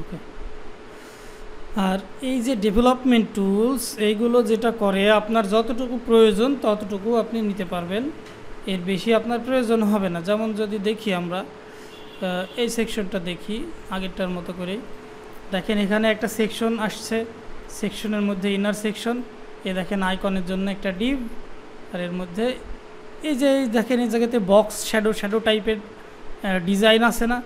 ওকে। আর এই যে development tools এইগুলো যেটা করে, আপনার যতটুকু প্রয়োজন ততটুকু আপনি নিতে পারবেন, এর বেশি আপনার প্রয়োজন হবে না। যেমন যদি দেখি আমরা এই সেকশনটা দেখি আগেরটার মতো করে, দেখেন এখানে একটা সেকশন আসছে, সেকশনের মধ্যে ইনার সেকশন, এ দেখেন আইকনের জন্য একটা ডিভ, আর এর মধ্যে এই যে দেখেন এই জায়গাতে বক্স শ্যাডো টাইপের ডিজাইন আছে না,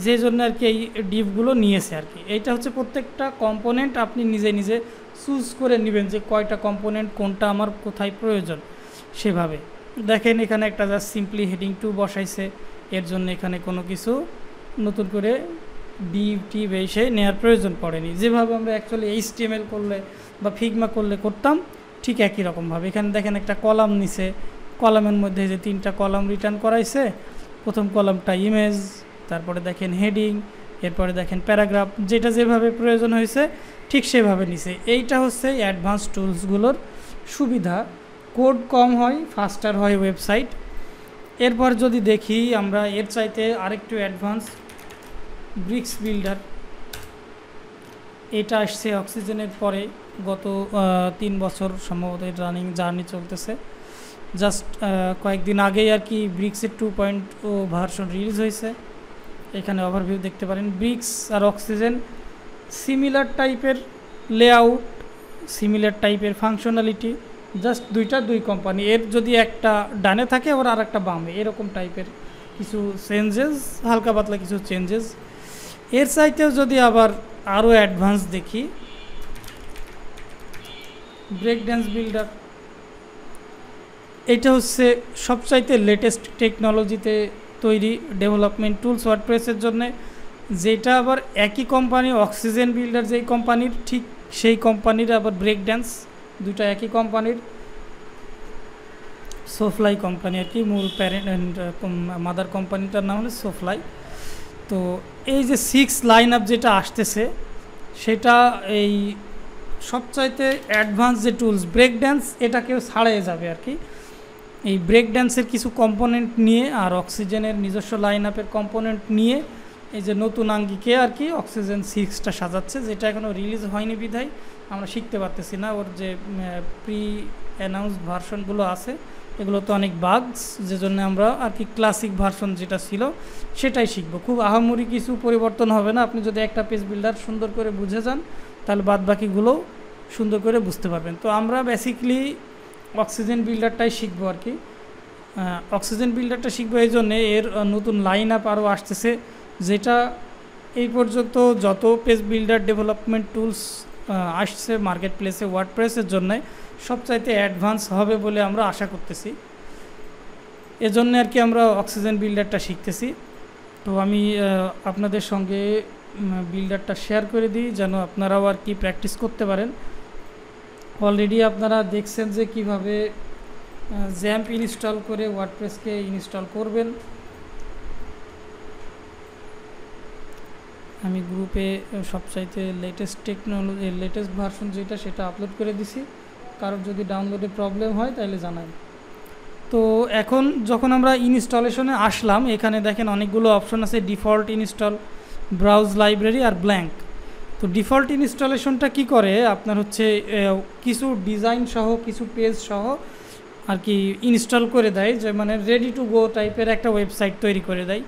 যে জন্য আর কি এই ডিপগুলো নিয়েছে আর কি। এইটা হচ্ছে প্রত্যেকটা কম্পোনেন্ট আপনি নিজে নিজে চুজ করে নেবেন যে কয়টা কম্পোনেন্ট কোনটা আমার কোথায় প্রয়োজন সেভাবে। দেখেন এখানে একটা জাস্ট সিম্পলি হেডিং 2 বসাইছে, এর জন্য এখানে কোনো কিছু নতুন করে ডিপ টিপ এসে নেওয়ার প্রয়োজন পড়েনি। যেভাবে আমরা অ্যাকচুয়ালি HTML করলে বা ফিগমা করলে করতাম ঠিক একই রকমভাবে। এখানে দেখেন একটা কলাম নিছে, কলামের মধ্যে যে 3টা কলাম রিটার্ন করাইছে, প্রথম কলামটা ইমেজ, তারপরে দেখেন হেডিং, এরপরে দেখেন প্যারাগ্রাফ, যেটা যেভাবে প্রয়োজন হয়েছে ঠিক সেভাবে নিছে। এইটা হচ্ছে অ্যাডভান্স টুলসগুলোর সুবিধা। কোড কম হয়, ফাস্টার হয় ওয়েবসাইট। এরপর যদি দেখি আমরা এর চাইতে আরেকটু অ্যাডভান্স, ব্রিক্স বিল্ডার। এটা আসছে অক্সিজেনের পরে, গত 3 বছর সম্ভবত এর রানিং জার্নি চলতেছে। জাস্ট কয়েকদিন আগেই আর কি ব্রিক্সের 2.0 ভার্সন রিলিজ হয়েছে। এখানে ওভারভিউ দেখতে পারেন। ব্রিক্স আর অক্সিজেন সিমিলার টাইপের লেআউট, সিমিলার টাইপের ফাংশনালিটি, জাস্ট দুই কোম্পানি। এর যদি একটা ডানে থাকে ওর আর একটা বামে, এরকম টাইপের কিছু চেঞ্জেস, হালকা পাতলা কিছু চেঞ্জেস। এর চাইতেও যদি আবার আরও অ্যাডভান্স দেখি, ব্রেক ড্যান্স বিল্ডার। এটা হচ্ছে সবচাইতে লেটেস্ট টেকনোলজিতে তৈরি ডেভেলপমেন্ট টুলস ওয়ার্ডপ্রেসের জন্য, যেটা আবার একই কোম্পানি, অক্সিজেন বিল্ডার যেই কোম্পানির ঠিক সেই কোম্পানির আবার ব্রেক ড্যান্স, দুটা একই কোম্পানির। সোফ্লাই কোম্পানি আর কি, মূল প্যারেন্ট মাদার কোম্পানিটার নাম হলো সোফ্লাই। তো এই যে 6 লাইন আপ যেটা আসতেছে সেটা এই সবচাইতে অ্যাডভান্স যে টুলস, ব্রেক ড্যান্স এটাকেও ছাড়িয়ে যাবে আর কি। এই ব্রেক ড্যান্সের কিছু কম্পোনেন্ট নিয়ে আর অক্সিজেনের নিজস্ব লাইন আপের কম্পোনেন্ট নিয়ে এই যে নতুন আঙ্গিকে আর কি অক্সিজেন 6টা সাজাচ্ছে, যেটা এখনও রিলিজ হয়নি বিধায় আমরা শিখতে পারতেছি না। ওর যে প্রি অ্যানাউন্সড ভার্সনগুলো আছে এগুলো তো অনেক বাগস, যে জন্য আমরা আর কি ক্লাসিক ভার্সন যেটা ছিল সেটাই শিখবো। খুব আহামরি কিছু পরিবর্তন হবে না, আপনি যদি একটা পেজ বিল্ডার সুন্দর করে বুঝে যান তাহলে বাদ বাকিগুলোও সুন্দর করে বুঝতে পারবেন। তো আমরা বেসিকলি অক্সিজেন বিল্ডারটাই শিখবো আর কি। অক্সিজেন বিল্ডারটা শিখবো এই জন্যে এর নতুন লাইন আপ আরও আসতেছে, যেটা এই পর্যন্ত যত পেজ বিল্ডার ডেভেলপমেন্ট টুলস আসছে মার্কেট প্লেসে ওয়ার্ডপ্রেসের জন্য সবচাইতে অ্যাডভান্স হবে বলে আমরা আশা করতেছি। এজন্য আর কি আমরা অক্সিজেন বিল্ডারটা শিখতেছি। তো আমি আপনাদের সঙ্গে বিল্ডারটা শেয়ার করে দিই যেন আপনারাও আর কি প্র্যাকটিস করতে পারেন। অলরেডি আপনারা দেখছেন যে কিভাবে জ্যাম্প ইনস্টল করে ওয়ার্ডপ্রেসকে ইনস্টল করবেন। আমি গ্রুপে সবচাইতে লেটেস্ট টেকনোলজি, লেটেস্ট ভার্সন যেটা সেটা আপলোড করে দিছি, কারোর যদি ডাউনলোডে প্রবলেম হয় তাহলে জানাই। তো এখন যখন আমরা ইনস্টলেশনে আসলাম, এখানে দেখেন অনেকগুলো অপশন আছে, ডিফল্ট ইনস্টল, ব্রাউজ লাইব্রেরি আর ব্ল্যাঙ্ক। তো ডিফল্ট ইনস্টলেশনটা কি করে, আপনার হচ্ছে কিছু ডিজাইন সহ কিছু পেজ সহ আর কি ইনস্টল করে দেয়, যে মানে রেডি টু গো টাইপের একটা ওয়েবসাইট তৈরি করে দেয়।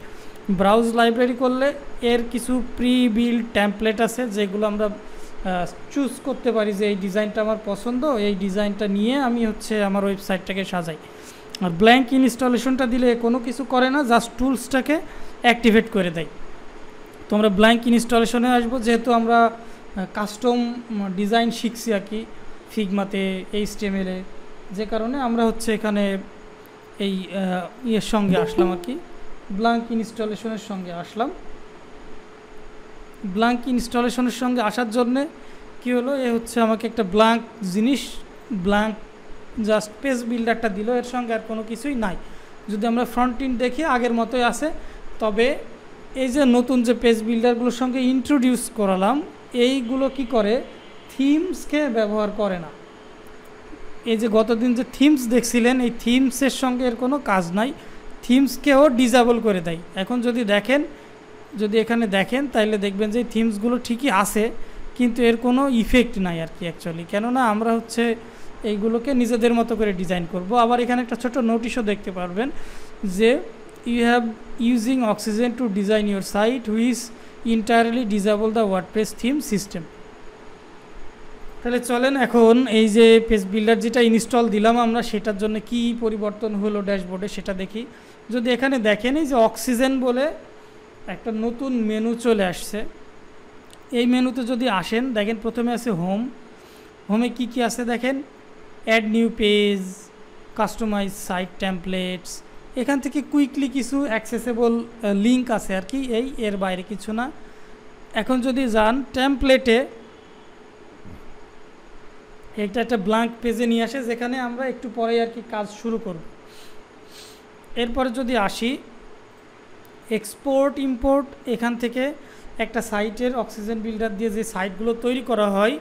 ব্রাউজ লাইব্রেরি করলে এর কিছু প্রি বিল্ড টেমপ্লেট আছে যেগুলো আমরা চুজ করতে পারি যে এই ডিজাইনটা আমার পছন্দ, এই ডিজাইনটা নিয়ে আমি হচ্ছে আমার ওয়েবসাইটটাকে সাজাই। আর ব্ল্যাঙ্ক ইনস্টলেশনটা দিলে কোনো কিছু করে না, জাস্ট টুলসটাকে অ্যাক্টিভেট করে দেয়। তো আমরা ব্ল্যাঙ্ক ইনস্টলেশনে আসবো, যেহেতু আমরা কাস্টম ডিজাইন শিখছি আর কি ফিগমাতে, HTML-এ, যে কারণে আমরা হচ্ছে এখানে এই ইয়ের সঙ্গে আসলাম আর কি, ব্ল্যাঙ্ক ইনস্টলেশনের সঙ্গে আসলাম। ব্ল্যাঙ্ক ইনস্টলেশনের সঙ্গে আসার জন্যে কী হলো, এ হচ্ছে আমাকে একটা ব্ল্যাঙ্ক জিনিস, ব্ল্যাঙ্ক জাস্ট পেজ বিল্ডারটা দিল, এর সঙ্গে আর কোনো কিছুই নাই। যদি আমরা ফ্রন্ট এন্ড দেখি আগের মতোই আছে, তবে এই যে নতুন যে পেজ বিল্ডারগুলোর সঙ্গে ইন্ট্রোডিউস করালাম এইগুলো কি করে, থিমসকে ব্যবহার করে না। এই যে গতদিন যে থিমস দেখছিলেন, এই থিমসের সঙ্গে এর কোনো কাজ নাই, থিমসকেও ডিসেবল করে দেয়। এখন যদি দেখেন যদি এখানে দেখেন তাহলে দেখবেন যে থিমসগুলো ঠিকই আছে, কিন্তু এর কোনো ইফেক্ট নাই আর কি অ্যাকচুয়ালি, কেননা আমরা হচ্ছে এইগুলোকে নিজেদের মতো করে ডিজাইন করব। আবার এখানে একটা ছোট নোটিশও দেখতে পারবেন যে you have using Oxygen to design your site which entirely disable the WordPress theme system. তাহলে চলেন এখন এই যে পেজ বিল্ডার যেটা ইনস্টল দিলাম আমরা, সেটার জন্য কি পরিবর্তন হলো ড্যাশবোর্ডে সেটা দেখি। যদি এখানে দেখেন এই যে অক্সিজেন বলে একটা নতুন মেনু চলে আসছে, এই মেনুতে যদি আসেন দেখেন প্রথমে আছে হোম। হোমে কি কি আছে দেখেন, add new page, customize site templates, এখান থেকে কুইকলি কিছু অ্যাক্সেসেবল লিঙ্ক আছে আর কি, এর বাইরে কিছু না। এখন যদি যান টেমপ্লেটে, এটা একটা ব্ল্যাঙ্ক পেজে নিয়ে আসে যেখানে আমরা একটু পরে আর কি কাজ শুরু করব। এরপরে যদি আসি এক্সপোর্ট ইম্পোর্ট, এখান থেকে একটা সাইটের অক্সিজেন বিল্ডার দিয়ে যে সাইটগুলো তৈরি করা হয়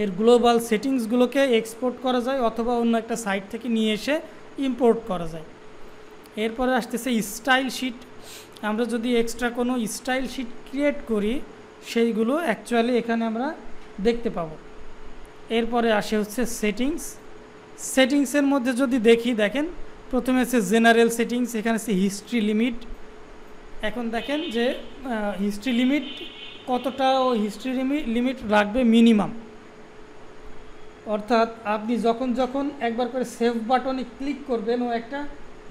এর গ্লোবাল সেটিংসগুলোকে এক্সপোর্ট করা যায় অথবা অন্য একটা সাইট থেকে নিয়ে এসে ইম্পোর্ট করা যায়। এরপরে আসতেছে স্টাইল শিট, আমরা যদি এক্সট্রা কোনো স্টাইল শিট ক্রিয়েট করি সেইগুলো অ্যাকচুয়ালি এখানে আমরা দেখতে পাবো। এরপরে আসে হচ্ছে সেটিংস, সেটিংসের মধ্যে যদি দেখি দেখেন প্রথমে আছে জেনারেল সেটিংস, এখানে আছে হিস্ট্রি লিমিট। এখন দেখেন যে হিস্ট্রি লিমিট কতটা, ও হিস্ট্রি লিমিট রাখবে মিনিমাম, অর্থাৎ আপনি যখন যখন একবার করে সেভ বাটনে ক্লিক করবেন ও একটা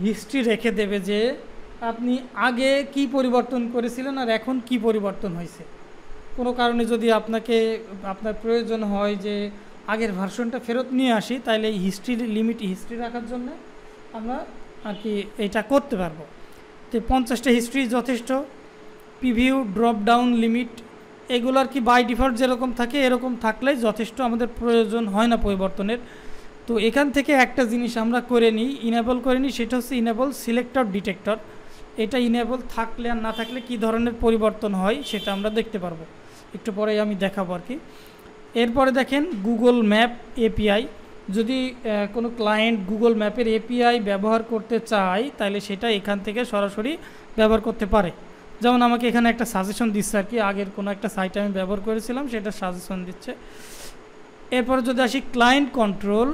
হিস্ট্রি রেখে দেবে যে আপনি আগে কি পরিবর্তন করেছিলেন আর এখন কি পরিবর্তন হয়েছে। কোনো কারণে যদি আপনার প্রয়োজন হয় যে আগের ভার্সনটা ফেরত নিয়ে আসি, তাহলে এই হিস্ট্রি লিমিট হিস্ট্রি রাখার জন্য আমরা আর কি এটা করতে পারবো। তো 50টা হিস্ট্রি যথেষ্ট। প্রিভিউ, ড্রপ ডাউন লিমিট, এগুলো আর কি বাই ডিফল্ট যেরকম থাকে এরকম থাকলেই যথেষ্ট, আমাদের প্রয়োজন হয় না পরিবর্তনের। তো এখান থেকে একটা জিনিস আমরা করে নিই, ইনেবল করে নিই, সেটা হচ্ছে ইনেবল সিলেক্টর ডিটেক্টর। এটা ইনেবল থাকলে আর না থাকলে কি ধরনের পরিবর্তন হয় সেটা আমরা দেখতে পারবো, একটু পরে আমি দেখাবো আর কি। এরপরে দেখেন গুগল ম্যাপ এপিআই, যদি কোনো ক্লায়েন্ট গুগল ম্যাপের এপিআই ব্যবহার করতে চায় তাহলে সেটা এখান থেকে সরাসরি ব্যবহার করতে পারে। যেমন আমাকে এখানে একটা সাজেশন দিচ্ছে আর কি, আগের কোনো একটা সাইট আমি ব্যবহার করেছিলাম সেটা সাজেশন দিচ্ছে। এরপরে যদি আসি ক্লায়েন্ট কন্ট্রোল,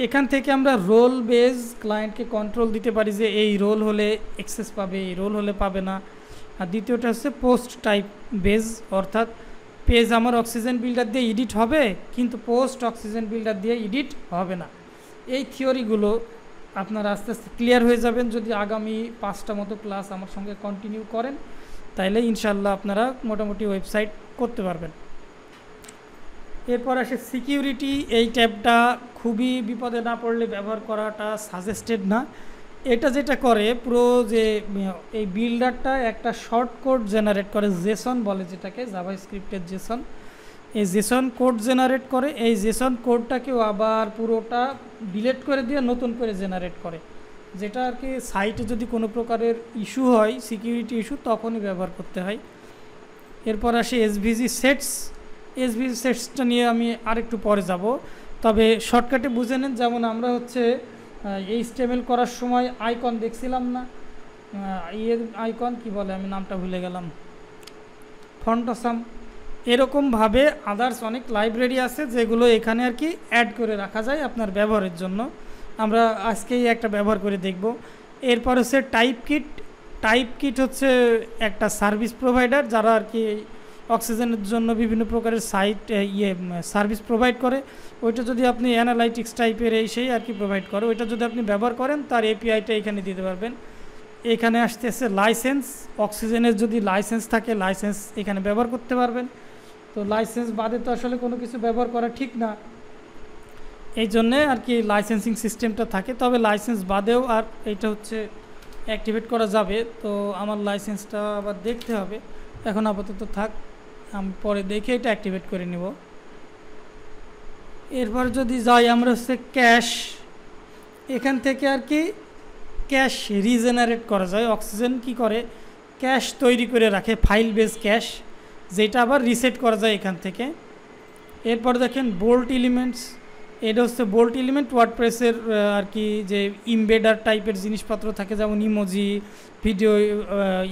এখান থেকে আমরা রোল বেজ ক্লায়েন্টকে কন্ট্রোল দিতে পারি যে এই রোল হলে অ্যাক্সেস পাবে, এই রোল হলে পাবে না। আর দ্বিতীয়টা হচ্ছে পোস্ট টাইপ বেজ, অর্থাৎ পেজ আমার অক্সিজেন বিল্ডার দিয়ে এডিট হবে কিন্তু পোস্ট অক্সিজেন বিল্ডার দিয়ে এডিট হবে না। এই থিওরিগুলো আপনারা আস্তে আস্তে ক্লিয়ার হয়ে যাবেন যদি আগামী 5টা মতো ক্লাস আমার সঙ্গে কন্টিনিউ করেন, তাইলে ইনশাল্লাহ আপনারা মোটামুটি ওয়েবসাইট করতে পারবেন। এরপর আসে সিকিউরিটি, এই ট্যাবটা খুবই বিপদে না পড়লে ব্যবহার করাটা সাজেস্টেড না। এটা যেটা করে পুরো যে এই বিল্ডারটা একটা শর্ট কোড জেনারেট করে, জেসন বলে যেটাকে, জাভাস্ক্রিপ্টের জেসন, এই জেসন কোড জেনারেট করে। এই জেসন কোডটাকেও আবার পুরোটা ডিলিট করে দিয়ে নতুন করে জেনারেট করে, যেটা আর কি সাইটে যদি কোনো প্রকারের ইস্যু হয়, সিকিউরিটি ইস্যু, তখনই ব্যবহার করতে হয়। এরপর আসে এসভিজি সেটস, এসভিজি সেটসটা নিয়ে আমি আরেকটু পরে যাব, তবে শর্টকাটে বুঝে নেন। যেমন আমরা হচ্ছে HTML করার সময় আইকন দেখছিলাম না, আইকন কি বলে আমি নামটা ভুলে গেলাম, ফন্টসাম, এরকমভাবে আদার্স অনেক লাইব্রেরি আছে যেগুলো এখানে আর কি অ্যাড করে রাখা যায় আপনার ব্যবহারের জন্য। আমরা আজকেই একটা ব্যবহার করে দেখব। এরপর হচ্ছে টাইপ কিট, টাইপ কিট হচ্ছে একটা সার্ভিস প্রোভাইডার যারা আর কি অক্সিজেনের জন্য বিভিন্ন প্রকারের সাইট সার্ভিস প্রোভাইড করে। ওইটা যদি আপনি অ্যানালাইটিক্স টাইপের সেই আর কি প্রোভাইড করে, ওইটা যদি আপনি ব্যবহার করেন তার এপিআইটা এখানে দিতে পারবেন। এখানে আসতেছে লাইসেন্স, অক্সিজেনের যদি লাইসেন্স থাকে লাইসেন্স এখানে ব্যবহার করতে পারবেন। তো লাইসেন্স বাদে তো আসলে কোনো কিছু ব্যবহার করা ঠিক না, এই জন্যে আর কি লাইসেন্সিং সিস্টেমটা থাকে। তবে লাইসেন্স বাদেও আর এটা হচ্ছে অ্যাক্টিভেট করা যাবে। তো আমার লাইসেন্সটা আবার দেখতে হবে, এখন আপাতত থাক, আমি পরে দেখে এটা অ্যাক্টিভেট করে নেব। এরপর যদি যাই আমরা হচ্ছে ক্যাশ, এখান থেকে আর কি ক্যাশ রিজেনারেট করা যায়। অক্সিজেন কি করে, ক্যাশ তৈরি করে রাখে, ফাইল বেস ক্যাশ, যেটা আবার রিসেট করা যায় এখান থেকে। এরপর দেখেন বোল্ট এলিমেন্টস, এটা হচ্ছে বোল্ট এলিমেন্ট ওয়ার্ডপ্রেসের আর কি যে ইমবেডার টাইপের জিনিসপত্র থাকে, যেমন ইমোজি, ভিডিও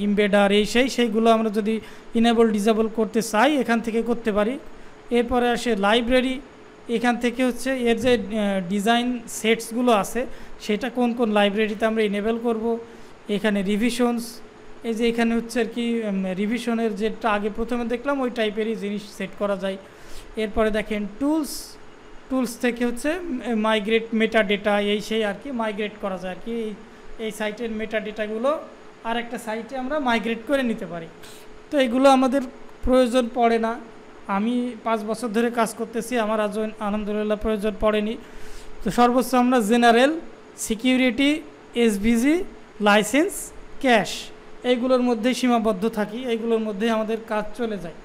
ইমবেডার, সেইগুলো আমরা যদি ইনেবল ডিসেবল করতে চাই এখান থেকে করতে পারি। এরপরে আসে লাইব্রেরি, এখান থেকে হচ্ছে এর যে ডিজাইন সেটসগুলো আছে সেটা কোন কোন লাইব্রেরিতে আমরা ইনেবল করব। এখানে রিভিশনস, এই যে এখানে হচ্ছে আর কি রিভিশনের যেটা আগে প্রথমে দেখলাম ওই টাইপেরই জিনিস সেট করা যায়। এরপরে দেখেন টুলস থেকে হচ্ছে মাইগ্রেট মেটা ডেটা, সেই আর কি মাইগ্রেট করা যায় আর কি, এই সাইটের মেটা ডেটাগুলো আর একটা সাইটে আমরা মাইগ্রেট করে নিতে পারি। তো এগুলো আমাদের প্রয়োজন পড়ে না, আমি 5 বছর ধরে কাজ করতেছি, আমার আজও আলহামদুলিল্লাহ প্রয়োজন পড়েনি। তো সর্বোচ্চ আমরা general, security, SVG, licence, cash এইগুলোর মধ্যেই সীমাবদ্ধ থাকি, এইগুলোর মধ্যেই আমাদের কাজ চলে যায়।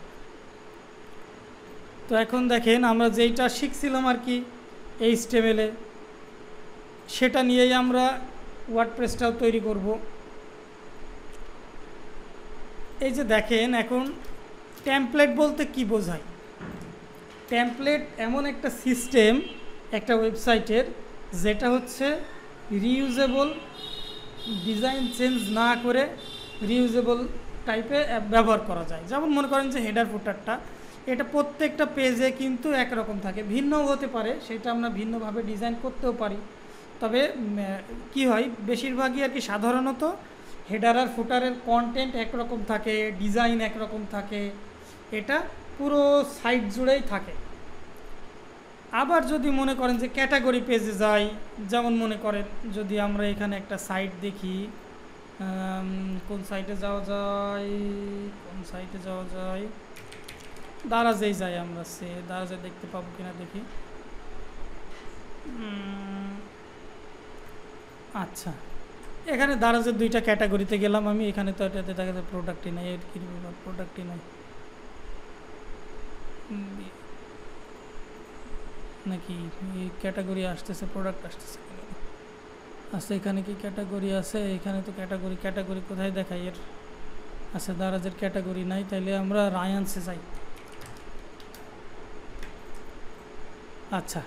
তো এখন দেখেন আমরা যেইটা শিখছিলাম আর কি HTML-এ, সেটা নিয়েই আমরা ওয়ার্ডপ্রেসটাও তৈরি করব। এই যে দেখেন এখন টেমপ্লেট বলতে কি বোঝায়। টেমপ্লেট এমন একটা সিস্টেম একটা ওয়েবসাইটের যেটা হচ্ছে রিইউজেবল, ডিজাইন চেঞ্জ না করে রিইউজেবল টাইপে ব্যবহার করা যায়। যেমন মনে করেন যে হেডার ফুটারটা, এটা প্রত্যেকটা পেজে কিন্তু একরকম থাকে, ভিন্নও হতে পারে, সেটা আমরা ভিন্নভাবে ডিজাইন করতেও পারি। তবে কি হয় বেশিরভাগই আর কি সাধারণত হেডার আর ফুটারের কন্টেন্ট একরকম থাকে, ডিজাইন একরকম থাকে, এটা পুরো সাইট জুড়েই থাকে। আবার যদি মনে করেন যে ক্যাটাগরি পেজে যাই, যেমন মনে করেন যদি আমরা এখানে একটা সাইট দেখি, কোন সাইটে যাওয়া যায়, দারাজেই যাই আমরা, দারাজে দেখতে পাবো কিনা দেখি। আচ্ছা, এখানে দারাজের 2টা ক্যাটাগরিতে গেলাম আমি, এখানে তো এটাতে দেখা যায় প্রোডাক্টই নাই, এর কি প্রোডাক্টই নাই নাকি ক্যাটাগরি আসতেছে, প্রোডাক্ট আসতেছে। আচ্ছা, এখানে কি ক্যাটাগরি আছে? এখানে তো ক্যাটাগরি কোথায় দেখায় এর? আচ্ছা, দারাজের ক্যাটাগরি নাই, তাইলে আমরা রায়ান্সে যাই। আচ্ছা,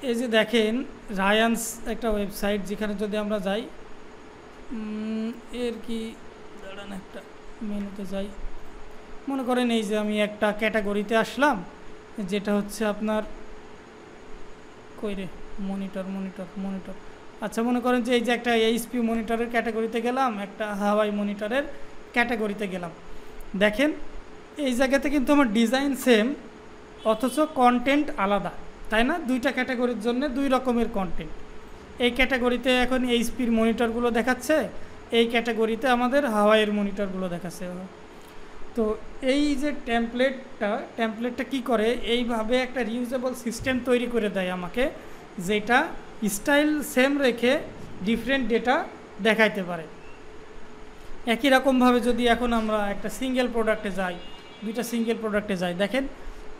এই যে দেখেন রায়ান্স একটা ওয়েবসাইট, যেখানে যদি আমরা যাই, এর কি দাঁড়ান একটা মেনুতে যাই, মনে করেন এই যে আমি একটা ক্যাটাগরিতে আসলাম, যেটা হচ্ছে আপনার মনিটর। আচ্ছা, মনে করেন যে এই যে একটা এইচপি মনিটরের ক্যাটাগরিতে গেলাম, একটা হাওয়াই মনিটরের ক্যাটাগরিতে গেলাম। দেখেন এই জায়গাতে কিন্তু আমার ডিজাইন সেম, অথচ কন্টেন্ট আলাদা, তাই না? 2টা ক্যাটাগরির জন্য 2 রকমের কন্টেন্ট। এই ক্যাটাগরিতে এখন এইচপির মনিটরগুলো দেখাচ্ছে, এই ক্যাটাগরিতে আমাদের হাওয়াইয়ের মনিটরগুলো দেখাচ্ছে। তো এই যে টেমপ্লেটটা কি করে, এইভাবে একটা রিউজেবল সিস্টেম তৈরি করে দেয় আমাকে, যেটা স্টাইল সেম রেখে ডিফারেন্ট ডেটা দেখাইতে পারে। একই রকমভাবে যদি এখন আমরা একটা সিঙ্গেল প্রোডাক্টে যাই, 2টা সিঙ্গেল প্রোডাক্টে যাই, দেখেন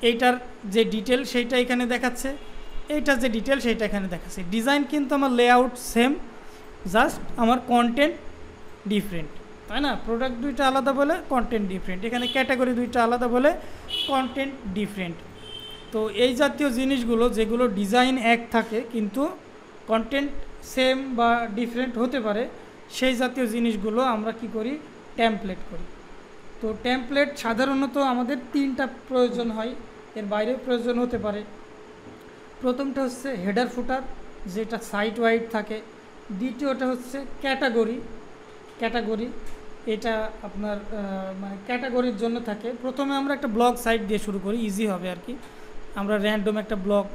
এইটার যে ডিটেল সেইটা এখানে দেখাচ্ছে, এইটার যে ডিটেল সেইটা এখানে দেখাচ্ছে। ডিজাইন কিন্তু আমার লেআউট সেম, জাস্ট আমার কন্টেন্ট ডিফারেন্ট, তাই না? প্রোডাক্ট 2টা আলাদা বলে কন্টেন্ট ডিফারেন্ট, এখানে ক্যাটাগরি 2টা আলাদা বলে কন্টেন্ট ডিফারেন্ট। তো এই জাতীয় জিনিসগুলো যেগুলো ডিজাইন এক থাকে কিন্তু কন্টেন্ট সেম বা ডিফারেন্ট হতে পারে, সেই জাতীয় জিনিসগুলো আমরা কি করি, টেমপ্লেট করি। তো টেমপ্লেট সাধারণত আমাদের 3টা প্রয়োজন হয়, এর বাইরেও প্রয়োজন হতে পারে। প্রথমটা হচ্ছে হেডার ফুটার, যেটা সাইট ওয়াইড থাকে। দ্বিতীয়টা হচ্ছে ক্যাটাগরি, এটা আপনার মানে ক্যাটাগরির জন্য থাকে। প্রথমে আমরা একটা ব্লগ সাইট দিয়ে শুরু করি, ইজি হবে আর কি। আমরা র্যান্ডম একটা ব্লগ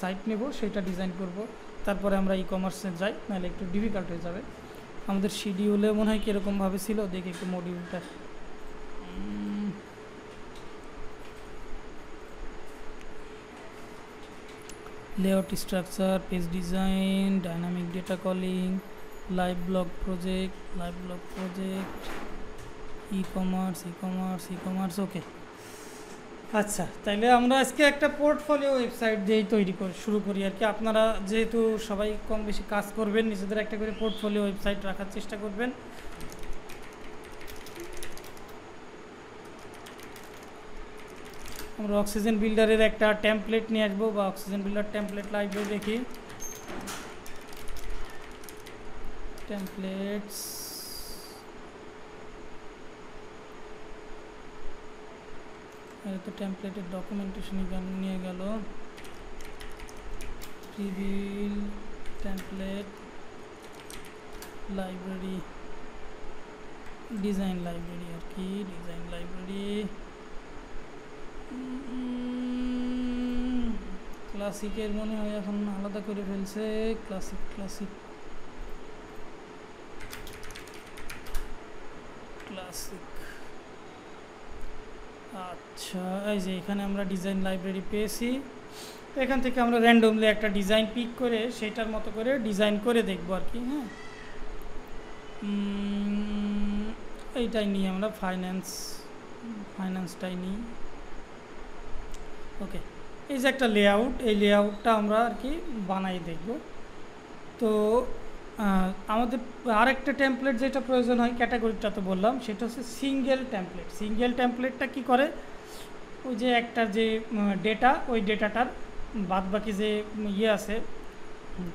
সাইট নেব, সেটা ডিজাইন করব, তারপরে আমরা ই-কমার্সে যাই, নাহলে একটু ডিফিকাল্ট হয়ে যাবে। আমাদের শিডিউলে মনে হয় কীরকমভাবে ছিল, দেখি একটু মডিউলটা। Layout, structure, page design, dynamic data calling, live blog project, ecommerce. Okay, আচ্ছা, তাইলে আমরা আজকে একটা পোর্টফোলিও ওয়েবসাইট দিয়েই শুরু করি আর কি। আপনারা যেহেতু সবাই কম বেশি কাজ করবেন, নিজেদের একটা করে পোর্টফোলিও ওয়েবসাইট রাখার চেষ্টা করবেন। আমরা অক্সিজেন বিল্ডারের একটা টেমপ্লেট নিয়ে আসবো, বা অক্সিজেন বিল্ডার টেমপ্লেট লাইব্রেরি দেখি, টেমপ্লেটস, তো টেমপ্লেটের ডকুমেন্টেশন নিয়ে গেল, প্রিভিল টেমপ্লেট লাইব্রেরি, ডিজাইন লাইব্রেরি আর কি, ডিজাইন লাইব্রেরি, ক্লাসিকের মনে হয় এখন আলাদা করে ফেলছে, ক্লাসিক ক্লাসিক ক্লাসিক। আচ্ছা, এই যে এখানে আমরা ডিজাইন লাইব্রেরি পেয়েছি, এখান থেকে আমরা র্যান্ডমলি একটা ডিজাইন পিক করে সেটার মতো করে ডিজাইন করে দেখব আর কি। হ্যাঁ, এইটাই নিই আমরা, ফাইন্যান্সটাই নিই। ওকে, এই যে একটা লেআউট, এই লেআউটটা আমরা আর কি বানাই দেখব। তো আমাদের আরেকটা টেমপ্লেট যেটা প্রয়োজন হয়, ক্যাটাগরিটা তো বললাম, সেটা হচ্ছে সিঙ্গেল টেমপ্লেট। সিঙ্গেল টেমপ্লেটটা কি করে, ওই যে একটা যে ডেটা, ওই ডেটাটার বাদ বাকি যে ইয়ে আছে,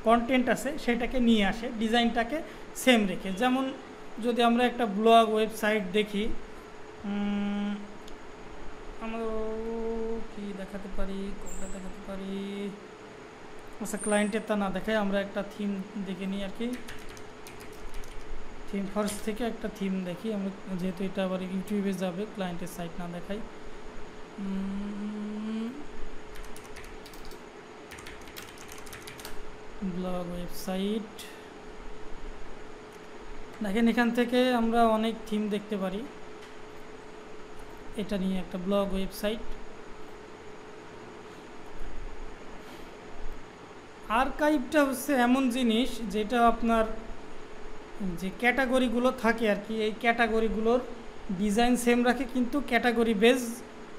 কন্টেন্ট আছে, সেটাকে নিয়ে আসে, ডিজাইনটাকে সেম রেখে। যেমন যদি আমরা একটা ব্লগ ওয়েবসাইট দেখি, আমরা কি দেখাতে পারি, কোনটা দেখাতে পারি, আচ্ছা ক্লায়েন্টের তা না দেখাই, আমরা একটা থিম দেখে নিই আর কি। থিম ফার্স্ট থেকে একটা থিম দেখি আমরা, যেহেতু এটা আবার ইউটিউবে যাবে, ক্লায়েন্টের সাইট না দেখাই। ব্লগ ওয়েবসাইট দেখেন, এখান থেকে আমরা অনেক থিম দেখতে পারি। এটা নিয়ে একটা ব্লগ ওয়েবসাইট। আর্কাইভটা হচ্ছে এমন জিনিস যেটা আপনার যে ক্যাটাগরিগুলো থাকে আর কি, এই ক্যাটাগরিগুলোর ডিজাইন সেম রাখে, কিন্তু ক্যাটাগরি বেস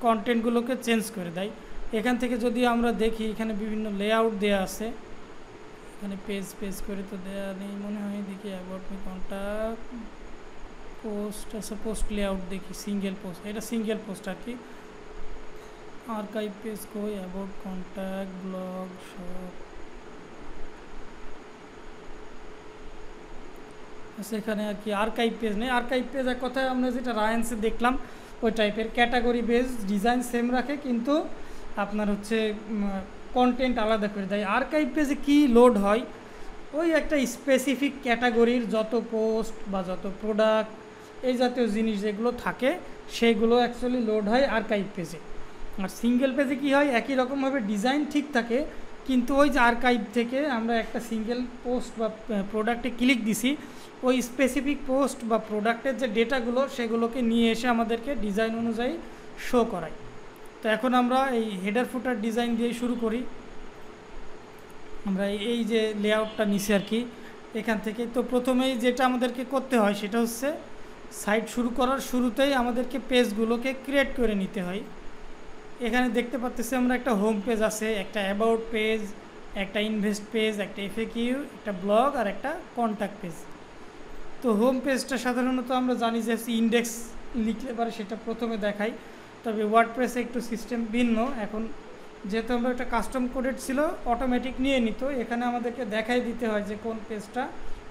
কন্টেন্টগুলোকে চেঞ্জ করে দেয়। এখান থেকে যদি আমরা দেখি, এখানে বিভিন্ন লেআউট দেওয়া আছে, এখানে পেজ করে তো দেওয়া নেই মনে হয়, দেখি অ্যাবাউট মি, কন্ট্যাক্ট, পোস্ট, আচ্ছা পোস্ট লেআউট দেখি, সিঙ্গেল পোস্ট, এটা সিঙ্গেল পোস্ট আর কি। আর্কাইভ পেজ কই, অ্যাবাউট, কন্ট্যাক্ট, ব্লগ, সব সেখানে আর কি। আর্কাইভ পেজ নেই, আর্কাইভ পেজ এক কথায় আমরা যেটা রায়ান্সে দেখলাম ওই টাইপের, ক্যাটাগরি বেস ডিজাইন সেম রাখে, কিন্তু আপনার হচ্ছে কন্টেন্ট আলাদা করে দেয়। আর্কাইভ পেজে কি লোড হয়, ওই একটা স্পেসিফিক ক্যাটাগরির যত পোস্ট বা যত প্রোডাক্ট, এই জাতীয় জিনিস যেগুলো থাকে সেগুলো অ্যাকচুয়ালি লোড হয় আর্কাইভ পেজে। আর সিঙ্গেল পেজে কি হয়, একই রকমভাবে ডিজাইন ঠিক থাকে, কিন্তু ওই যে আর্কাইভ থেকে আমরা একটা সিঙ্গেল পোস্ট বা প্রোডাক্টে ক্লিক দিছি, ওই স্পেসিফিক পোস্ট বা প্রোডাক্টের যে ডেটাগুলো সেগুলোকে নিয়ে এসে আমাদেরকে ডিজাইন অনুযায়ী শো করায়। তো এখন আমরা এই হেডার ফুটার ডিজাইন দিয়ে শুরু করি। আমরা এই যে লেআউটটা নিছি আর কি এখান থেকে। তো প্রথমেই যেটা আমাদেরকে করতে হয় সেটা হচ্ছে সাইট শুরু করার শুরুতেই আমাদেরকে পেজগুলোকে ক্রিয়েট করে নিতে হয়। এখানে দেখতে পাচ্ছি আমরা একটা হোম পেজ আছে, একটা অ্যাবাউট পেজ, একটা ইনভেস্ট পেজ, একটা এফএকিউ, একটা ব্লগ আর একটা কন্ট্যাক্ট পেজ। তো হোম পেজটা সাধারণত আমরা জানি যে ইন্ডেক্স লিখলে পারে সেটা প্রথমে দেখাই, তবে ওয়ার্ডপ্রেসে একটু সিস্টেম ভিন্ন। এখন যেহেতু আমরা একটা কাস্টম কোডেড ছিল, অটোমেটিক নিয়ে নিত, এখানে আমাদেরকে দেখাই দিতে হয় যে কোন পেজটা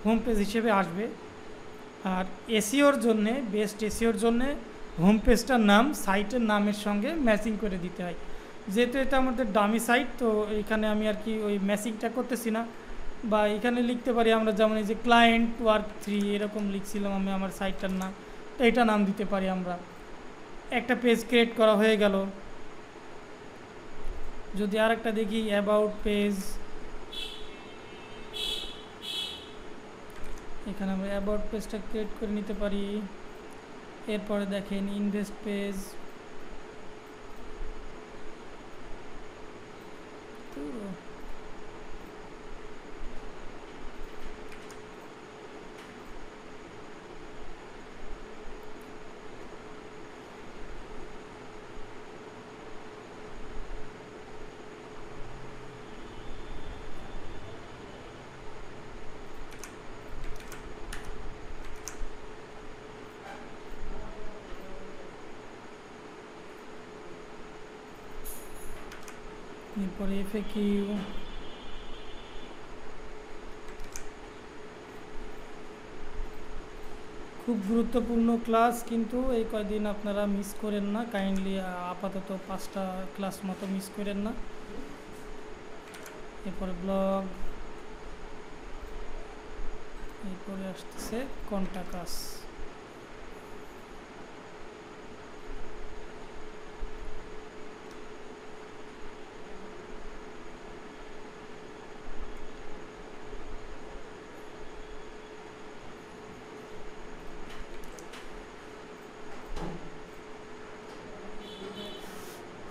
হোম পেজ হিসেবে আসবে। আর এসইওর জন্যে, বেস্ট এসইওর জন্যে হোম পেজটার নাম সাইটের নামের সঙ্গে ম্যাচিং করে দিতে হয়। যেহেতু এটা আমাদের ডামি সাইট, তো এখানে আমি আর কি ওই ম্যাচিংটা করতেছি না, বা এখানে লিখতে পারি আমরা, যেমন এই যে ক্লায়েন্ট ওয়ার্ক 3 এরকম লিখছিলাম আমি আমার সাইটটার নাম, তো এটা নাম দিতে পারি আমরা। একটা পেজ ক্রিয়েট করা হয়ে গেল। যদি আর একটা দেখি অ্যাবাউট পেজ, এখানে আমরা অ্যাবাউট পেজটা ক্রিয়েট করে নিতে পারি। এরপরে দেখেন ইনভেস্ট পেজ, তো এরপরে এফএকিউ, খুব গুরুত্বপূর্ণ ক্লাস, কিন্তু এই কয়দিন আপনারা মিস করেন না কাইন্ডলি, আপাতত 5টা ক্লাস মতো মিস করেন না। এরপরে ব্লগ, এরপরে আসতেছে কন্টাকাস।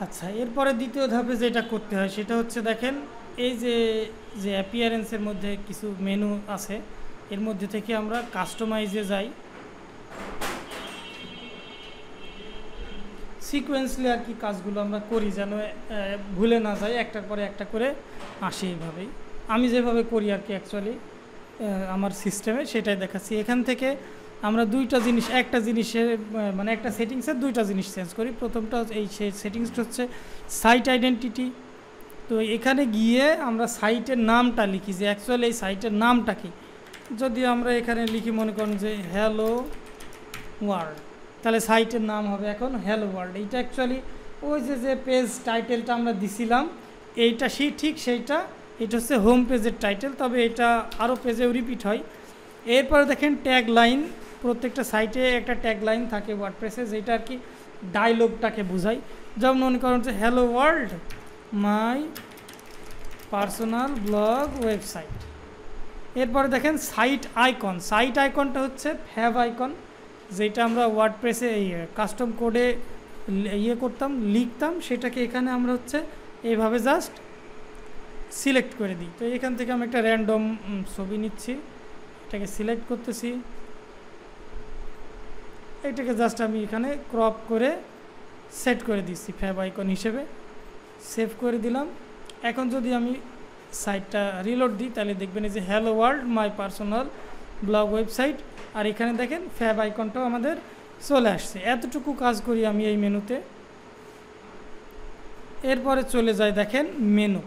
আচ্ছা, এরপরে দ্বিতীয় ধাপে যেটা করতে হয় সেটা হচ্ছে দেখেন, এই যে যে অ্যাপিয়ারেন্সের মধ্যে কিছু মেনু আছে, এর মধ্যে থেকে আমরা কাস্টমাইজে যাই, সিকোয়েন্সলি আর কি কাজগুলো আমরা করি যেন ভুলে না যাই, একটার পরে একটা করে আসে। এইভাবেই আমি যেভাবে করি আর কি অ্যাকচুয়ালি আমার সিস্টেমে সেটাই দেখাচ্ছি। এখান থেকে আমরা দুইটা জিনিস, একটা জিনিসের মানে একটা সেটিংসের দুইটা জিনিস চেঞ্জ করি। প্রথমটা এই সেটিংসটা হচ্ছে সাইট আইডেন্টিটি। তো এখানে গিয়ে আমরা সাইটের নামটা লিখি যে অ্যাকচুয়ালি এই সাইটের নামটা কি। যদি আমরা এখানে লিখি মনে করেন যে হ্যালো ওয়ার্ল্ড, তাহলে সাইটের নাম হবে এখন হ্যালো ওয়ার্ল্ড। এইটা অ্যাকচুয়ালি ওই যে পেজ টাইটেলটা আমরা দিছিলাম এইটা ঠিক সেইটা, এটা হচ্ছে হোম পেজের টাইটেল, তবে এটা আরও পেজেও রিপিট হয়। এরপরে দেখেন ট্যাগ লাইন, প্রত্যেকটা সাইটে একটা ট্যাগ লাইন থাকে ওয়ার্ডপ্রেসে, যেটা আর কি ডায়লগটাকে বোঝায়। যেমন মনে করেন যে hello world my personal blog website. এরপরে দেখেন সাইট আইকন, সাইট আইকনটা হচ্ছে ফ্যাব আইকন, যেটা আমরা ওয়ার্ডপ্রেসে এই কাস্টম কোডে করতাম, লিখতাম, সেটাকে এখানে আমরা হচ্ছে এইভাবে জাস্ট সিলেক্ট করে দিই। তো এখান থেকে আমি একটা র্যান্ডম ছবি নিচ্ছি, এটাকে সিলেক্ট করতেছি, এটাকে জাস্ট আমি এখানে ক্রপ করে সেট করে দিচ্ছি ফ্যাব আইকন হিসেবে, সেভ করে দিলাম। এখন যদি আমি সাইটটা রিলোড দিই তাহলে দেখবেন এই যে hello world my personal blog website, আর এখানে দেখেন ফ্যাব আইকনটাও আমাদের চলে আসছে। এতটুকু কাজ করি আমি এই মেনুতে। এরপরে চলে যায় দেখেন মেনু।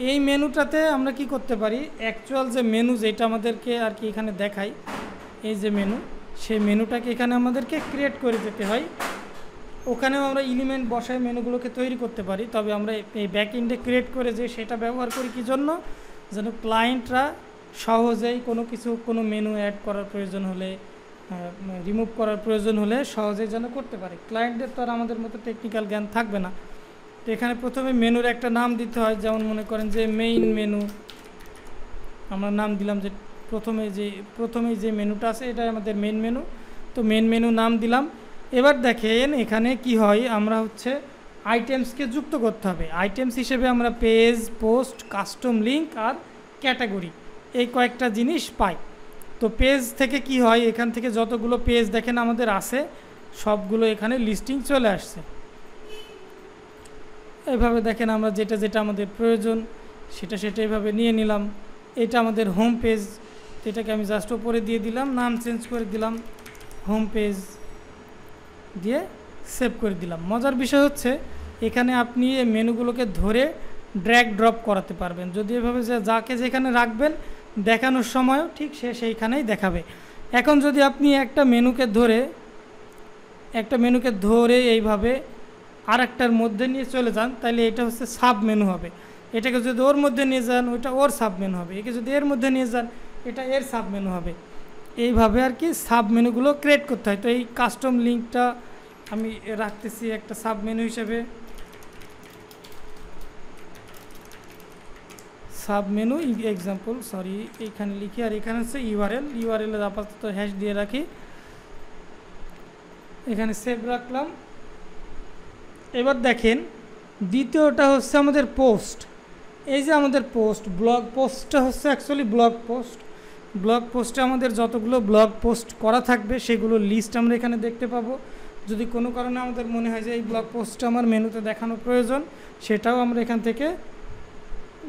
এই মেনুটাতে আমরা কি করতে পারি, অ্যাকচুয়াল যে মেনু যেটা আমাদেরকে আর কি এখানে দেখাই, এই যে মেনু, সেই মেনুটাকে এখানে আমাদেরকে ক্রিয়েট করে যেতে হয়। ওখানেও আমরা এলিমেন্ট বসায় মেনুগুলোকে তৈরি করতে পারি, তবে আমরা এই ব্যাক এন্ডে ক্রিয়েট করে যে সেটা ব্যবহার করি কি জন্য, যেন ক্লায়েন্টরা সহজেই কোনো মেনু অ্যাড করার প্রয়োজন হলে, রিমুভ করার প্রয়োজন হলে সহজেই যেন করতে পারে। ক্লায়েন্টদের তো আর আমাদের মতো টেকনিক্যাল জ্ঞান থাকবে না। তো এখানে প্রথমে মেনুর একটা নাম দিতে হয়, যেমন মনে করেন যে মেইন মেনু, আমরা নাম দিলাম যে প্রথমেই যে মেনুটা আছে এটাই আমাদের মেইন মেনু। তো মেইন মেনু নাম দিলাম। এবার দেখেন এখানে কি হয়, আমরা হচ্ছে আইটেমসকে যুক্ত করতে হবে। আইটেমস হিসেবে আমরা পেজ, পোস্ট, কাস্টম লিঙ্ক আর ক্যাটাগরি এই কয়েকটা জিনিস পাই। তো পেজ থেকে কি হয়, এখান থেকে যতগুলো পেজ দেখেন আমাদের আছে সবগুলো এখানে লিস্টিং চলে আসছে। এইভাবে দেখেন আমরা যেটা আমাদের প্রয়োজন সেটা এইভাবে নিয়ে নিলাম। এটা আমাদের হোম পেজ, এটাকে আমি জাস্ট ওপরে দিয়ে দিলাম, নাম চেঞ্জ করে দিলাম, হোম পেজ দিয়ে সেভ করে দিলাম। মজার বিষয় হচ্ছে এখানে আপনি এই মেনুগুলোকে ধরে ড্র্যাগ ড্রপ করাতে পারবেন। যদি এভাবে যাকে যেখানে রাখবেন দেখানোর সময়ও ঠিক সেইখানেই দেখাবে। এখন যদি আপনি একটা মেনুকে ধরে এইভাবে আরেকটার মধ্যে নিয়ে চলে যান, তাহলে এটা হচ্ছে সাব মেনু হবে। এটাকে যদি ওর মধ্যে নিয়ে যান ওইটা ওর সাব মেনু হবে, একে যদি এর মধ্যে নিয়ে যান এটা এর সাব মেনু হবে। এইভাবে আর কি সাব মেনুগুলো ক্রিয়েট করতে হয়। তো এই কাস্টম লিঙ্কটা আমি রাখতেছি একটা সাব মেনু হিসেবে, সাব মেনু এক্সাম্পল, এইখানে লিখি, আর এখানে হচ্ছে ইউআরএল আপাতত হ্যাশ দিয়ে রাখি, এখানে সেভ রাখলাম। এবার দেখেন দ্বিতীয়টা হচ্ছে আমাদের পোস্ট। এই যে আমাদের ব্লগ পোস্টটা হচ্ছে অ্যাকচুয়ালি ব্লগ পোস্টে আমাদের যতগুলো ব্লগ পোস্ট করা থাকবে সেগুলো লিস্ট আমরা এখানে দেখতে পাবো। যদি কোনো কারণে আমাদের মনে হয় যে এই ব্লগ পোস্টটা আমার মেনুতে দেখানো প্রয়োজন, সেটাও আমরা এখান থেকে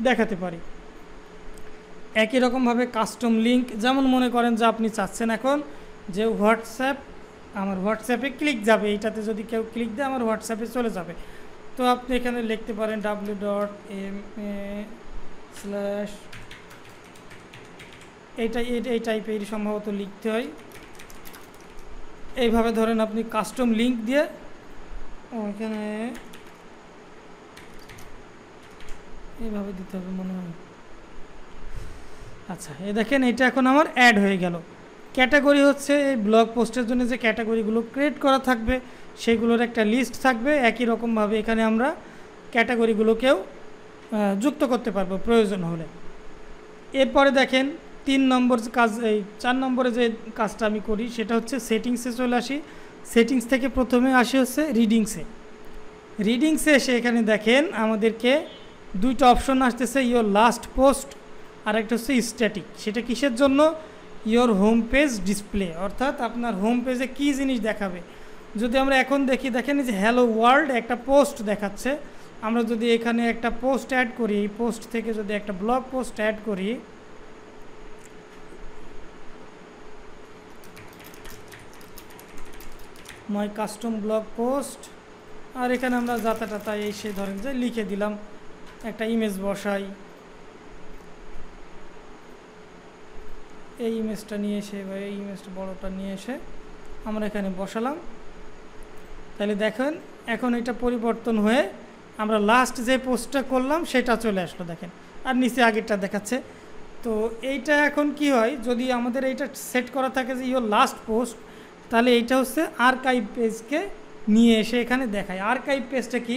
দেখাতে পারি। একই রকমভাবে কাস্টম লিঙ্ক, যেমন মনে করেন যে আপনি চাচ্ছেন এখন যে আমার হোয়াটসঅ্যাপে ক্লিক যাবে, এইটাতে যদি কেউ ক্লিক দেয় আমার হোয়াটসঅ্যাপে চলে যাবে, তো আপনি এখানে লিখতে পারেন w.ma/ এই টাইপের সম্ভবত লিখতে হয়। এইভাবে ধরেন আপনি কাস্টম লিঙ্ক দিয়ে এখানে এইভাবে দিতে হবে মনে হয়। আচ্ছা, এই দেখেন এটা এখন আমার অ্যাড হয়ে গেল। ক্যাটাগরি হচ্ছে এই ব্লগ পোস্টের জন্য যে ক্যাটাগরিগুলো ক্রিয়েট করা থাকবে সেগুলোর একটা লিস্ট থাকবে। একই রকমভাবে এখানে আমরা ক্যাটাগরিগুলোকেও যুক্ত করতে পারবো প্রয়োজন হলে। এরপরে দেখেন 3 নম্বর কাজ, এই 4 নম্বরে যে কাজটা আমি করি সেটা হচ্ছে সেটিংসে চলে আসি। সেটিংস থেকে প্রথমে আসি হচ্ছে রিডিংসে এসে এখানে দেখেন আমাদেরকে 2টা অপশন আসতেছে, ইয়োর লাস্ট পোস্ট আর একটা হচ্ছে স্ট্যাটিক। সেটা কিসের জন্য? ইয়োর হোম পেজ ডিসপ্লে, অর্থাৎ আপনার হোম পেজে কী জিনিস দেখাবে। যদি আমরা এখন দেখি, দেখেন যে হ্যালো ওয়ার্ল্ড একটা পোস্ট দেখাচ্ছে। আমরা যদি এখানে একটা পোস্ট অ্যাড করি, এই পোস্ট থেকে যদি একটা ব্লগ পোস্ট অ্যাড করি, মাই কাস্টম ব্লগ পোস্ট, আর এখানে আমরা যাতা এসে ধরেন যে লিখে দিলাম, একটা ইমেজ বসাই, এই ইমেজটা নিয়ে এসে বা এই ইমেজটা বড়টা নিয়ে এসে আমরা এখানে বসালাম। তাহলে দেখেন এখন এটা পরিবর্তন হয়ে আমরা লাস্ট যে পোস্টটা করলাম সেটা চলে আসলো দেখেন, আর নিচে আগেরটা দেখাচ্ছে। তো এইটা এখন কি হয়, যদি আমাদের এইটা সেট করা থাকে যে ইয়োর লাস্ট পোস্ট, তাহলে এইটা হচ্ছে আর্কাইভ পেজকে নিয়ে এসে এখানে দেখায়। আর্কাইভ পেজটা কি?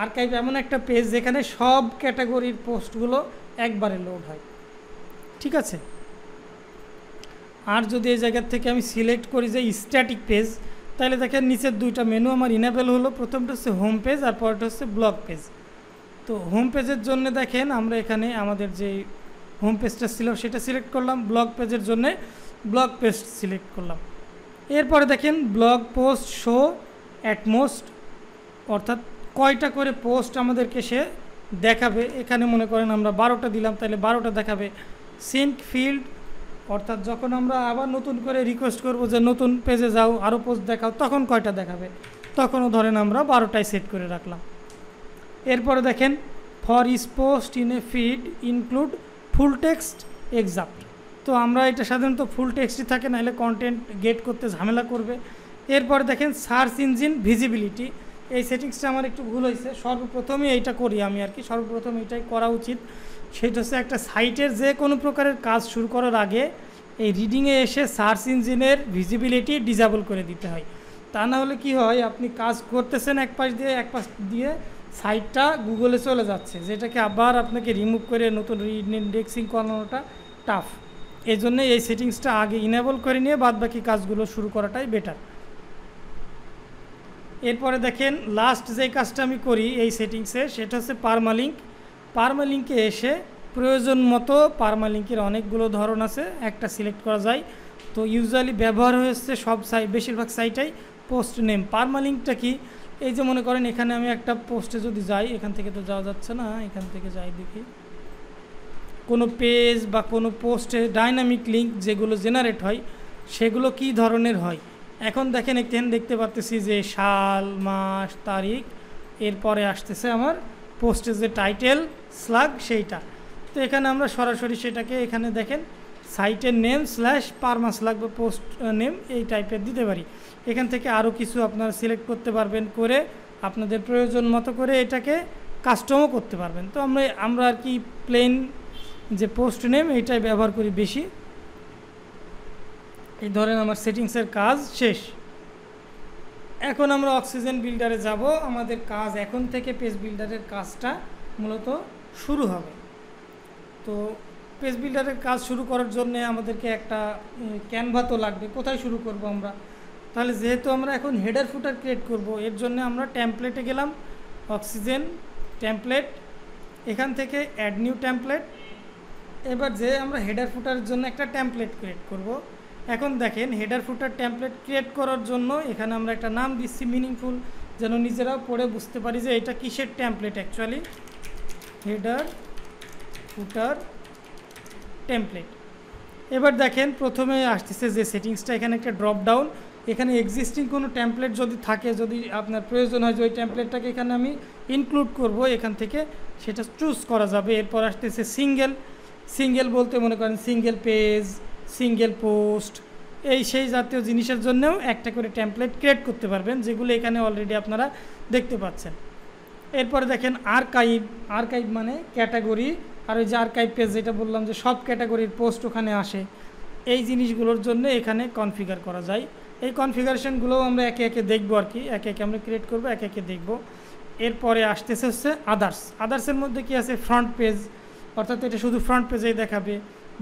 আর্কাইভ এমন একটা পেজ যেখানে সব ক্যাটাগরির পোস্টগুলো একবারে লোড হয়, ঠিক আছে। আর যদি এই জায়গার থেকে আমি সিলেক্ট করি যে স্ট্যাটিক পেজ, তাহলে দেখেন নিচের 2টা মেনু আমার ইনেবল হলো। প্রথমটা হচ্ছে হোম পেজ আর পরেরটা হচ্ছে ব্লগ পেজ। তো হোম পেজের জন্য দেখেন আমরা এখানে আমাদের যে হোম পেজটা ছিল সেটা সিলেক্ট করলাম, ব্লগ পেজের জন্য ব্লগ পেজ সিলেক্ট করলাম। এরপরে দেখেন ব্লগ পোস্ট শো অ্যাটমোস্ট, অর্থাৎ কয়টা করে পোস্ট আমাদেরকে সে দেখাবে। এখানে মনে করেন আমরা 12টা দিলাম, তাহলে 12টা দেখাবে। সিঙ্ক ফিল্ড, অর্থাৎ যখন আমরা আবার নতুন করে রিকোয়েস্ট করব যে নতুন পেজে যাও আরও পোস্ট দেখাও, তখন কয়টা দেখাবে, তখনও ধরেন আমরা 12টায় সেট করে রাখলাম। এরপরে দেখেন for is post in a feed include full text example. তো আমরা এটা সাধারণত ফুল টেক্সটই থাকে, নাহলে কন্টেন্ট গেট করতে ঝামেলা করবে। এরপরে দেখেন সার্চ ইঞ্জিন ভিজিবিলিটি, এই সেটিংসটা আমার একটু ভুল হয়েছে। সর্বপ্রথমে এইটা করি আমি আর কি, সর্বপ্রথম এটাই করা উচিত। সেটা হচ্ছে একটা সাইটের যে কোনো প্রকারের কাজ শুরু করার আগে এই রিডিংয়ে এসে সার্চ ইঞ্জিনের ভিজিবিলিটি ডিসেবল করে দিতে হয়। তা না হলে কি হয়, আপনি কাজ করতেছেন এক পাশ দিয়ে সাইটটা গুগলে চলে যাচ্ছে, যেটাকে আবার আপনাকে রিমুভ করে নতুন ইন্ডেক্সিং করানোটা টাফ। এই জন্যে এই সেটিংসটা আগে ইনেবল করে নিয়ে বাদবাকি কাজগুলো শুরু করাটাই বেটার। এরপরে দেখেন লাস্ট যে কাজটা আমি করি এই সেটিংসে সেটা হচ্ছে পারমালিঙ্ক। পারমালিঙ্কে এসে প্রয়োজন মতো, পারমালিঙ্কের অনেকগুলো ধরন আছে, একটা সিলেক্ট করা যায়। তো ইউজুয়ালি ব্যবহার হয়েছে সব বেশিরভাগ সাইটেই পোস্ট নেম। পারমালিঙ্কটা কি? এই যে মনে করেন এখানে আমি একটা পোস্টে যদি যাই, এখান থেকে তো যাওয়া যাচ্ছে না, এখান থেকে যাই দেখি, কোনো পেজ বা কোনো পোস্টে ডাইনামিক লিঙ্ক যেগুলো জেনারেট হয় সেগুলো কি ধরনের হয়। এখন দেখেন এখানে দেখতে পাচ্ছি যে সাল, মাস, তারিখ, এরপরে আসতেছে আমার পোস্টের যে টাইটেল স্লাগ সেইটা। তো এখানে আমরা সরাসরি সেটাকে এখানে দেখেন সাইটের নেম /পারমা স্লাগ বা পোস্ট নেম এই টাইপের দিতে পারি। এখান থেকে আরও কিছু আপনারা সিলেক্ট করতে পারবেন, করে আপনাদের প্রয়োজন মতো করে এটাকে কাস্টমও করতে পারবেন। তো আমরা আর কি প্লেন যে পোস্ট নেম এইটাই ব্যবহার করি বেশি। এই ধরেন আমার সেটিংসের কাজ শেষ। এখন আমরা অক্সিজেন বিল্ডারে যাব। আমাদের কাজ এখন থেকে পেজ বিল্ডারের কাজটা মূলত শুরু হবে। তো পেজ বিল্ডারের কাজ শুরু করার জন্য আমাদেরকে একটা ক্যানভা তো লাগবে। কোথায় শুরু করব আমরা? তাহলে যেহেতু আমরা এখন হেডার ফুটার ক্রিয়েট করব, এর জন্য আমরা টেমপ্লেটে গেলাম, অক্সিজেন টেমপ্লেট, এখান থেকে অ্যাড নিউ টেমপ্লেট। এবার যে আমরা হেডার ফুটারের জন্য একটা টেমপ্লেট ক্রিয়েট করব। এখন দেখেন হেডার ফুটার টেমপ্লেট ক্রিয়েট করার জন্য এখানে আমরা একটা নাম দিচ্ছি মিনিংফুল, যেন নিজেরাও পড়ে বুঝতে পারি যে এটা কিসের টেমপ্লেট। অ্যাকচুয়ালি হেডার ফুটার টেমপ্লেট। এবার দেখেন প্রথমে আসতেছে যে সেটিংসটা, এখানে একটা ড্রপ ডাউন এখানে এক্সিস্টিং কোনো টেমপ্লেট যদি থাকে, যদি আপনার প্রয়োজন হয় যে ওই টেমপ্লেটটাকে এখানে আমি ইনক্লুড করব, এখান থেকে সেটা চুজ করা যাবে। এরপর আসতেছে সিঙ্গেল বলতে মনে করেন সিঙ্গেল পেজ, সিঙ্গেল পোস্ট, এই সেই জাতীয় জিনিসের জন্যও একটা করে টেমপ্লেট ক্রিয়েট করতে পারবেন, যেগুলো এখানে অলরেডি আপনারা দেখতে পাচ্ছেন। এরপরে দেখেন আর্কাইভ মানে ক্যাটাগরি, আর ওই যে আর্কাইভ পেজ যেটা বললাম যে সব ক্যাটাগরির পোস্ট ওখানে আসে, এই জিনিসগুলোর জন্য এখানে কনফিগার করা যায়। এই কনফিগারেশনগুলোও আমরা একে একে দেখবো আর কি, একে একে আমরা ক্রিয়েট করবো, একে একে দেখব। এরপরে আসতেছে হচ্ছে আদার্সের মধ্যে কি আছে, ফ্রন্ট পেজ, অর্থাৎ এটা শুধু ফ্রন্ট পেজেই দেখাবে।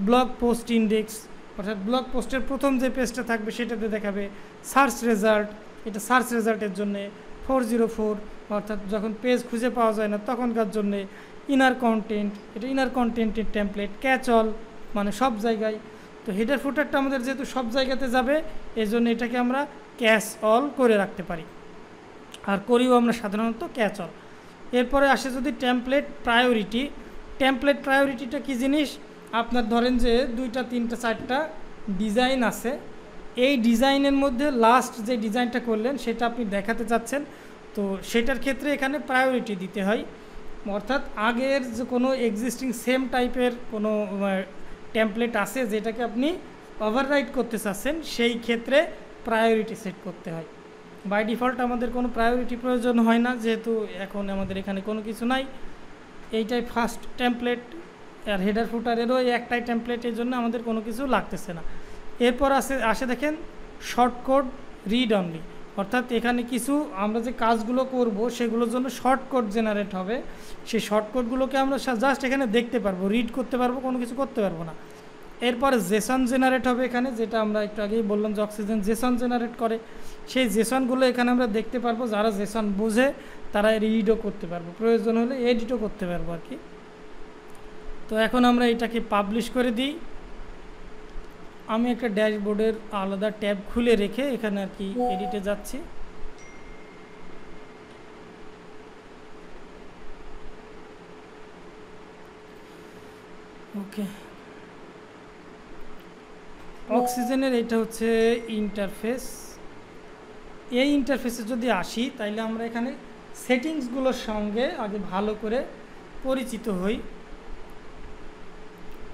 ব্লগ পোস্ট ইন্ডেক্স, অর্থাৎ ব্লগ পোস্টের প্রথম যে পেজটা থাকবে সেটাতে দেখাবে। সার্চ রেজাল্ট, এটা সার্চ রেজাল্টের জন্যে। 404 অর্থাৎ যখন পেজ খুঁজে পাওয়া যায় না তখনকার জন্যে। ইনার কন্টেন্ট, এটা ইনার কন্টেন্টের টেমপ্লেট। ক্যাচ অল মানে সব জায়গায়, তো হেডার ফুটারটা আমাদের যেহেতু সব জায়গাতে যাবে এই জন্য এটাকে আমরা ক্যাচ অল করে রাখতে পারি, আর করিও আমরা সাধারণত ক্যাচ অল। এরপরে আসে যদি টেমপ্লেট প্রায়োরিটিটা কী জিনিস, আপনার ধরেন যে 2টা 3টা 4টা ডিজাইন আছে, এই ডিজাইনের মধ্যে লাস্ট যে ডিজাইনটা করলেন সেটা আপনি দেখাতে চাচ্ছেন, তো সেটার ক্ষেত্রে এখানে প্রায়োরিটি দিতে হয়। অর্থাৎ আগের যে কোনো এক্সিস্টিং সেম টাইপের কোনো টেমপ্লেট আছে যেটাকে আপনি ওভাররাইট করতে চাচ্ছেন, সেই ক্ষেত্রে প্রায়োরিটি সেট করতে হয়। বাই ডিফল্ট আমাদের কোনো প্রায়োরিটি প্রয়োজন হয় না, যেহেতু এখন আমাদের এখানে কোনো কিছু নাই। এইটাই ফার্স্ট টেমপ্লেট, আর হেডার ফুটারেরও একটাই টেমপ্লেট, এই জন্য আমাদের কোনো কিছু লাগতেছে না। এরপর আসে দেখেন শর্টকট রিড অনলি, অর্থাৎ এখানে কিছু আমরা যে কাজগুলো করব সেগুলোর জন্য শর্টকট জেনারেট হবে, সেই শর্টকটগুলোকে আমরা জাস্ট এখানে দেখতে পারবো, রিড করতে পারবো, কোনো কিছু করতে পারবো না। এরপরে জেসন জেনারেট হবে এখানে, যেটা আমরা একটু আগেই বললাম যে অক্সিজেন জেসন জেনারেট করে, সেই জেসনগুলো এখানে আমরা দেখতে পারবো। যারা জেসন বোঝে তারা রিডও করতে পারবো, প্রয়োজন হলে এডিটও করতে পারবো আর কি। তো এখন আমরা এটাকে পাবলিশ করে দিই। আমি একটা ড্যাশবোর্ডের আলাদা ট্যাব খুলে রেখে এখানে আর কি এডিটে যাচ্ছি। ওকে, অক্সিজেনের এটা হচ্ছে ইন্টারফেস। এই ইন্টারফেসে যদি আসি তাইলে আমরা এখানে সেটিংসগুলোর সঙ্গে আগে ভালো করে পরিচিত হই।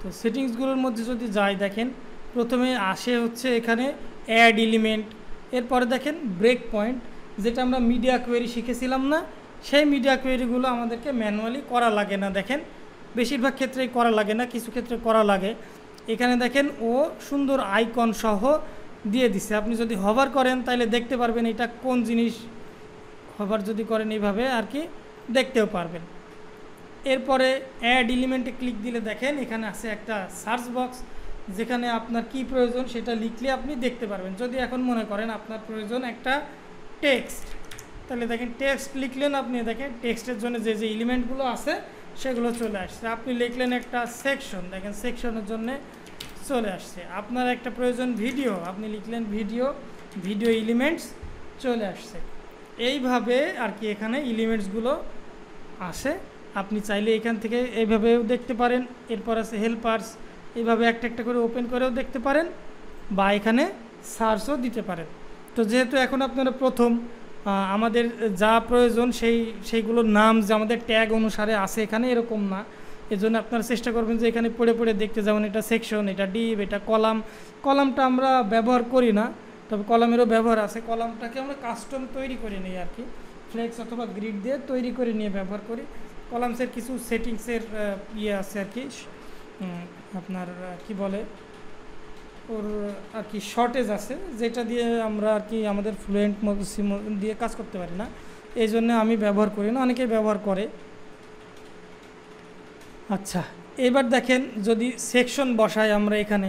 তো সেটিংসগুলোর মধ্যে যদি যাই, দেখেন প্রথমে আসে হচ্ছে এখানে অ্যাড এলিমেন্ট, এরপরে দেখেন ব্রেক পয়েন্ট, যেটা আমরা মিডিয়া কোয়েরি শিখেছিলাম না, সেই মিডিয়া কোয়েরিগুলো আমাদেরকে ম্যানুয়ালি করা লাগে না। দেখেন বেশিরভাগ ক্ষেত্রেই করা লাগে না, কিছু ক্ষেত্রে করা লাগে। এখানে দেখেন ও সুন্দর আইকন সহ দিয়ে দিছে, আপনি যদি হভার করেন তাহলে দেখতে পারবেন এটা কোন জিনিস, হভার যদি করেন এইভাবে আর কি দেখতেও পারবেন। এরপরে অ্যাড এলিমেন্টে ক্লিক দিলে দেখেন এখানে আছে একটা সার্চ বক্স, যেখানে আপনার কি প্রয়োজন সেটা লিখলে আপনি দেখতে পারবেন। যদি এখন মনে করেন আপনার প্রয়োজন একটা টেক্সট, তাহলে দেখেন টেক্সট লিখলেন, আপনি দেখেন টেক্সটের জন্য যে যে এলিমেন্টগুলো আছে সেগুলো চলে আসছে। আপনি লিখলেন একটা সেকশন, দেখেন সেকশনের জন্য চলে আসছে। আপনার একটা প্রয়োজন ভিডিও, আপনি লিখলেন ভিডিও এলিমেন্টস চলে আসছে। এইভাবে আর কি এখানে এলিমেন্টসগুলো আসে। আপনি চাইলে এখান থেকে এইভাবেও দেখতে পারেন। এরপর আছে হেল্পার্স, এইভাবে একটা একটা করে ওপেন করেও দেখতে পারেন, বা এখানে সার্চও দিতে পারেন। তো যেহেতু এখন আপনারা প্রথম, আমাদের যা প্রয়োজন সেইগুলোর নাম যে আমাদের ট্যাগ অনুসারে আছে এখানে এরকম না, এজন্য আপনারা চেষ্টা করবেন যে এখানে পড়ে পড়ে দেখতে, যেমন এটা সেকশন, এটা ডিভ, এটা কলামটা আমরা ব্যবহার করি না, তবে কলামেরও ব্যবহার আছে। কলামটাকে আমরা কাস্টম তৈরি করে নিই আর কি, ফ্লেক্স অথবা গ্রিড দিয়ে তৈরি করে নিয়ে ব্যবহার করি। কলামসের কিছু সেটিংসের ইয়ে আছে আর কি, আপনার কি বলে ওর আর কি শর্টেজ আছে, যেটা দিয়ে আমরা আর কি আমাদের ফ্লুয়েন্ট দিয়ে কাজ করতে পারি না, এই জন্য আমি ব্যবহার করি না, অনেকেই ব্যবহার করে। আচ্ছা, এবার দেখেন যদি সেকশন বসাই আমরা এখানে,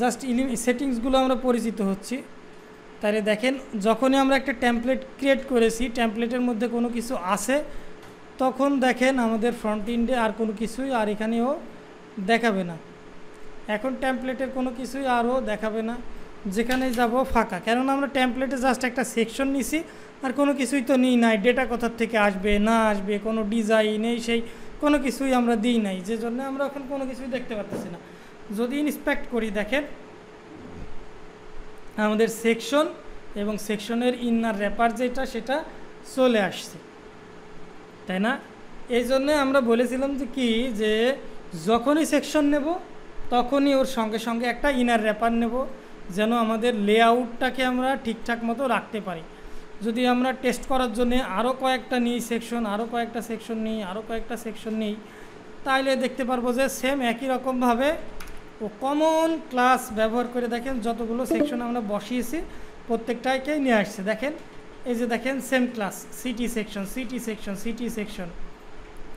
জাস্ট সেটিংসগুলো আমরা পরিচিত হচ্ছি, তাহলে দেখেন যখনই আমরা একটা টেমপ্লেট ক্রিয়েট করেছি, টেমপ্লেটের মধ্যে কোনো কিছু আছে, তখন দেখেন আমাদের ফ্রন্ট এন্ডে আর কোনো কিছুই আর এখানেও দেখাবে না। এখন টেমপ্লেটের কোনো কিছুই আরও দেখাবে না, যেখানে যাব ফাঁকা, কেননা আমরা টেমপ্লেটে জাস্ট একটা সেকশন নিছি, আর কোনো কিছুই তো নিই নাই, ডেটা কোথার থেকে আসবে না আসবে, কোনো ডিজাইন এই সেই কোনো কিছুই আমরা দিই নাই, যে জন্য আমরা এখন কোনো কিছুই দেখতে পাচ্ছি না। যদি ইন্সপেক্ট করি, দেখেন আমাদের সেকশন এবং সেকশনের ইনার র্যাপার যেটা সেটা চলে আসছে, তাই না? এই জন্যে আমরা বলেছিলাম যে কি, যে যখনই সেকশন নেব তখনই ওর সঙ্গে সঙ্গে একটা ইনার র্যাপার নেব, যেন আমাদের লেআউটটাকে আমরা ঠিকঠাক মতো রাখতে পারি। যদি আমরা টেস্ট করার জন্য আরও কয়েকটা নিই সেকশন, আরও কয়েকটা সেকশন নিই, আরও কয়েকটা সেকশন নিই, তাইলে দেখতে পারবো যে সেম একই রকমভাবে ও কমন ক্লাস ব্যবহার করে দেখেন যতগুলো সেকশন আমরা বসিয়েছি প্রত্যেকটাকেই নিয়ে আসছে। দেখেন এই যে দেখেন same class, CT section, CT section, CT section,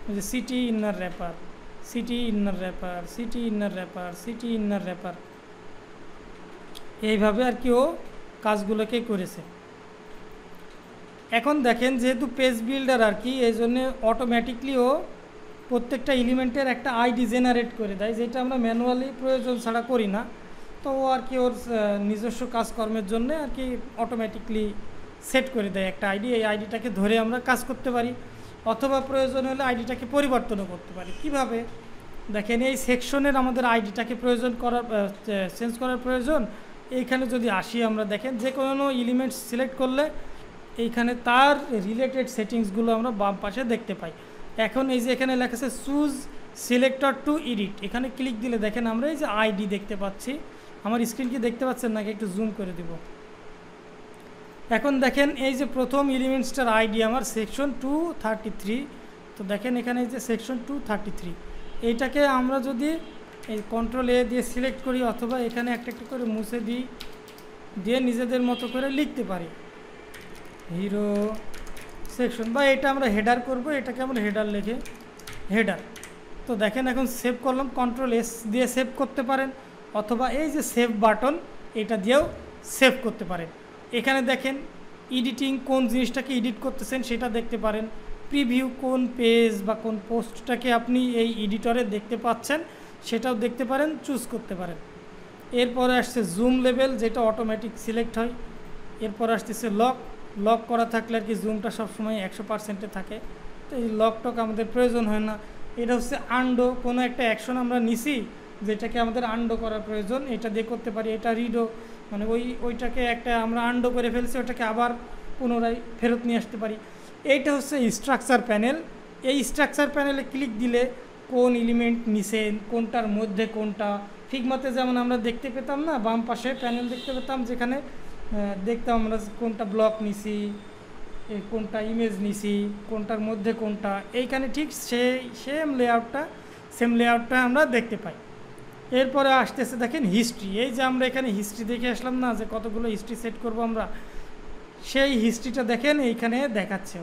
এই যে CT inner wrapper, CT inner wrapper, CT inner wrapper, CT inner wrapper, এইভাবে আর কি ও কাজগুলোকে করেছে। এখন দেখেন যেহেতু পেজ বিল্ডার আর কি, এই জন্যে অটোমেটিকলি ও প্রত্যেকটা এলিমেন্টের একটা আইডি জেনারেট করে দেয়, যেটা আমরা ম্যানুয়ালি প্রয়োজন ছাড়া করি না। তো ও আর কি ওর নিজস্ব কাজকর্মের জন্য আর কি অটোমেটিকলি সেট করে দেয় একটা আইডি। এই আইডিটাকে ধরে আমরা কাজ করতে পারি, অথবা প্রয়োজন হলে আইডিটাকে পরিবর্তনও করতে পারি। কিভাবে? দেখেন এই সেকশনের আমাদের আইডিটাকে প্রয়োজন করার চেঞ্জ করার প্রয়োজন। এইখানে যদি আসি আমরা, দেখেন যে কোনো এলিমেন্টস সিলেক্ট করলে এইখানে তার রিলেটেড সেটিংসগুলো আমরা বাম পাশে দেখতে পাই। এখন এই যে এখানে লেখা আছে চুজ সিলেক্টর টু এডিট, এখানে ক্লিক দিলে দেখেন আমরা এই যে আইডি দেখতে পাচ্ছি। আমার স্ক্রিন কি দেখতে পাচ্ছেন নাকি? একটু জুম করে দিব। এখন দেখেন এই যে প্রথম এলিমেন্টসটার আইডি আমার সেকশন 233। তো দেখেন এখানে এই যে সেকশন 233, এইটাকে আমরা যদি এই কন্ট্রোল এ দিয়ে সিলেক্ট করি, অথবা এখানে একটা একটা করে মুছে দিই, দিয়ে নিজেদের মতো করে লিখতে পারি হিরো সেকশন, বা এটা আমরা হেডার করব, এটাকে আমরা হেডার লিখে হেডার। তো দেখেন এখন সেভ করলাম, কন্ট্রোল এস দিয়ে সেভ করতে পারেন, অথবা এই যে সেভ বাটন এটা দিয়েও সেভ করতে পারেন। এখানে দেখেন এডিটিং কোন জিনিসটাকে এডিট করতেছেন সেটা দেখতে পারেন, প্রিভিউ কোন পেজ বা কোন পোস্টটাকে আপনি এই এডিটরে দেখতে পাচ্ছেন সেটাও দেখতে পারেন, চুজ করতে পারেন। এরপরে আসছে জুম লেভেল, যেটা অটোমেটিক সিলেক্ট হয়। এরপর আসতেছে লক, লক করা থাকলে আর কি জুমটা সবসময় 100%-এ থাকে, তো এই লকটক আমাদের প্রয়োজন হয় না। এটা হচ্ছে আন্ডো, কোনো একটা অ্যাকশন আমরা নিছি যেটাকে আমাদের আন্ডো করার প্রয়োজন, এটা দিয়ে করতে পারি। এটা রিডো, মানে ওইটাকে একটা আমরা আন্ডো করে ফেলছি, ওটাকে আবার পুনরায় ফেরত নিয়ে আসতে পারি। এইটা হচ্ছে স্ট্রাকচার প্যানেল। এই স্ট্রাকচার প্যানেলে ক্লিক দিলে কোন এলিমেন্ট নিছেন, কোনটার মধ্যে কোনটা, ফিগমাতে যেমন আমরা দেখতে পেতাম না, বাম পাশে প্যানেল দেখতে পেতাম, যেখানে দেখতাম আমরা কোনটা ব্লক নিছি, কোনটা ইমেজ নিছি, কোনটার মধ্যে কোনটা, এইখানে ঠিক সেম লেআউটটা আমরা দেখতে পাই। এরপরে আসতেছে দেখেন হিস্ট্রি। এই যে আমরা এখানে হিস্ট্রি দেখে আসলাম না, যে কতগুলো হিস্ট্রি সেট করব আমরা, সেই হিস্ট্রিটা দেখেন এইখানে দেখাচ্ছে।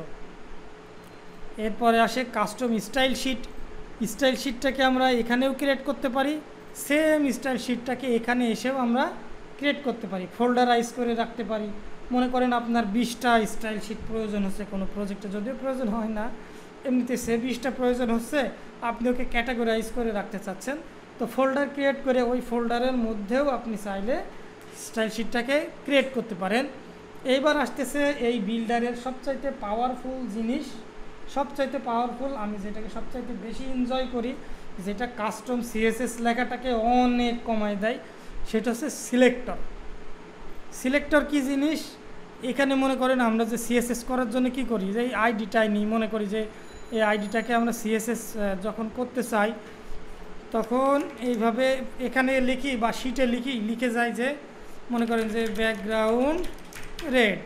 এরপরে আসে কাস্টম স্টাইল শিট। স্টাইল শিটটাকে আমরা এখানেও ক্রিয়েট করতে পারি, সেম স্টাইল শিটটাকে এখানে এসেও আমরা ক্রিয়েট করতে পারি, ফোল্ডারাইজ করে রাখতে পারি। মনে করেন আপনার 20টা স্টাইল শিট প্রয়োজন হচ্ছে কোনো প্রজেক্টে, যদিও প্রয়োজন হয় না, এমনিতে সে 20টা প্রয়োজন হচ্ছে, আপনি ওকে ক্যাটাগরাইজ করে রাখতে চাচ্ছেন, তো ফোল্ডার ক্রিয়েট করে ওই ফোল্ডারের মধ্যেও আপনি চাইলে স্টাইল শিটটাকে ক্রিয়েট করতে পারেন। এইবার আসতেছে এই বিল্ডারের সবচাইতে পাওয়ারফুল জিনিস, সবচাইতে পাওয়ারফুল, আমি যেটাকে সবচাইতে বেশি এনজয় করি, যেটা কাস্টম সিএসএস লেখাটাকে অনেক কমায় দেয়, সেটা হচ্ছে সিলেক্টর। সিলেক্টর কী জিনিস? এখানে মনে করেন আমরা যে সিএসএস করার জন্য কি করি, যে এই আইডিটাই নিই, মনে করি যে এই আইডিটাকে আমরা সিএসএস যখন করতে চাই তখন এইভাবে এখানে লিখি বা শিটে লিখে যাই, যে মনে করেন যে ব্যাকগ্রাউন্ড রেড,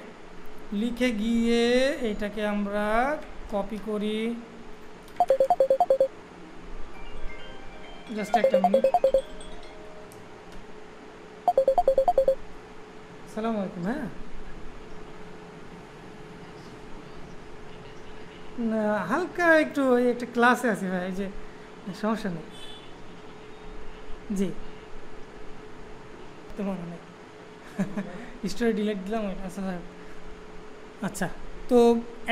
লিখে গিয়ে এইটাকে আমরা কপি করি, জাস্ট একটা মিনিট। সালাম আলাইকুম। হ্যাঁ, না হালকা একটু একটা ক্লাসে আছি ভাই, এই যে সমস্যা নেই। জি, তোমার অনেক স্টোরি ডিলিট দিলাম ওইটা। আচ্ছা, তো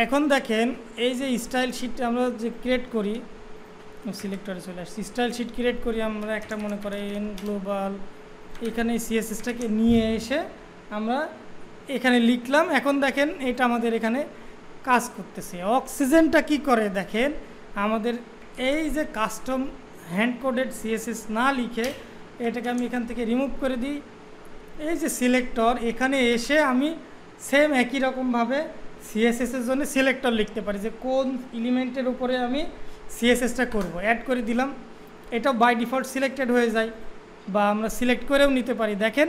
এখন দেখেন এই যে স্টাইল শিটটা আমরা যে ক্রিয়েট করি, সিলেক্টরে চলে আসছি, স্টাইল শিট ক্রিয়েট করি আমরা একটা, মনে করেন গ্লোবাল, এখানে সিএসএসটাকে নিয়ে এসে আমরা এখানে লিখলাম। এখন দেখেন এটা আমাদের এখানে কাজ করতেছে। অক্সিজেনটা কি করে দেখেন, আমাদের এই যে কাস্টম হ্যান্ড কোডেড সিএসএস না লিখে এটাকে আমি এখান থেকে রিমুভ করে দিই, এই যে সিলেক্টর, এখানে এসে আমি সেম একই রকমভাবে সিএসএসের জন্য সিলেক্টর লিখতে পারি, যে কোন এলিমেন্টের উপরে আমি সিএসএসটা করব। অ্যাড করে দিলাম, এটা বাই ডিফল্ট সিলেক্টেড হয়ে যায়, বা আমরা সিলেক্ট করেও নিতে পারি। দেখেন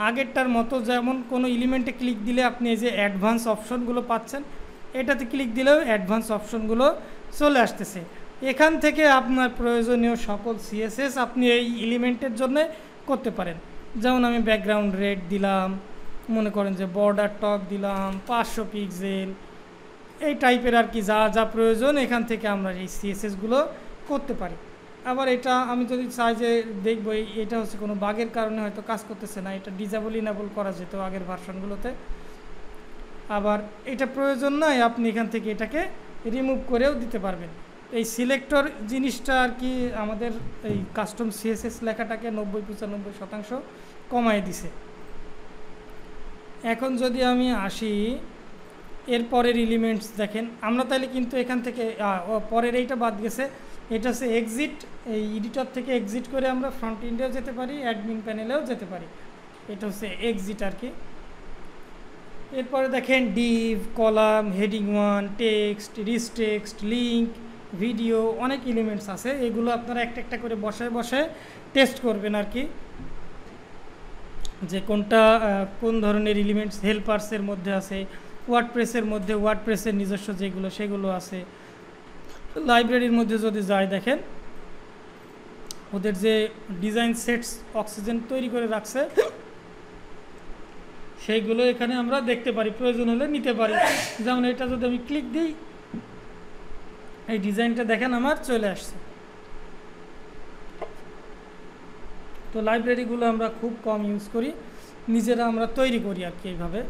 আগেরটার মতো, যেমন কোনো এলিমেন্টে ক্লিক দিলে আপনি এই যে অ্যাডভান্স অপশনগুলো পাচ্ছেন, এটাতে ক্লিক দিলেও অ্যাডভান্স অপশনগুলো চলে আসতেছে। এখান থেকে আপনার প্রয়োজনীয় সকল সিএসএস আপনি এই এলিমেন্টের জন্য করতে পারেন। যেমন আমি ব্যাকগ্রাউন্ড রেড দিলাম, মনে করেন যে বর্ডার টপ দিলাম 500 পিক্সেল, এই টাইপের আর কি যা যা প্রয়োজন এখান থেকে আমরা এই সিএসএসগুলো করতে পারি। আবার এটা আমি যদি চাই যে দেখব এটা হচ্ছে কোনো বাগের কারণে হয়তো কাজ করতেছে না, এটা ডিজেবল ইনেবল করা যেত আগের ভার্সনগুলোতে। আবার এটা প্রয়োজন নয়, আপনি এখান থেকে এটাকে রিমুভ করেও দিতে পারবেন। এই সিলেক্টর জিনিসটা আর কি আমাদের এই কাস্টম সিএসএস লেখাটাকে 90-95% কমায় দিছে। এখন যদি আমি আসি এর পরের এলিমেন্টস, দেখেন আমরা তাহলে কিন্তু এখান থেকে পরের এইটা বাদ গেছে, এটা হচ্ছে এক্সিট। এই এডিটর থেকে এক্সিট করে আমরা ফ্রন্ট এন্ডেও যেতে পারি, অ্যাডমিন প্যানেলেও যেতে পারি, এটা হচ্ছে এক্সিট আর কি। এরপরে দেখেন div, column, heading 1, text, rich text, link, video, অনেক এলিমেন্টস আছে। এগুলো আপনারা একটা একটা করে বসায় বসায় টেস্ট করবেন আর কি, যে কোনটা কোন ধরনের এলিমেন্টস হেল্পার্সের মধ্যে আছে, ওয়ার্ডপ্রেসের মধ্যে ওয়ার্ডপ্রেসের নিজস্ব যেগুলো সেগুলো আছে। লাইব্রেরির মধ্যে যদি যায়, দেখেন ওদের যে ডিজাইন সেটস অক্সিজেন তৈরি করে রাখছে সেইগুলো এখানে আমরা দেখতে পারি, প্রয়োজন হলে নিতে পারি। যেমন এটা যদি আমি ক্লিক দিই, এই ডিজাইনটা দেখেন আমার চলে আসছে। তো লাইব্রেরিগুলো আমরা খুব কম ইউজ করি, নিজেরা আমরা তৈরি করি আর কি এইভাবে।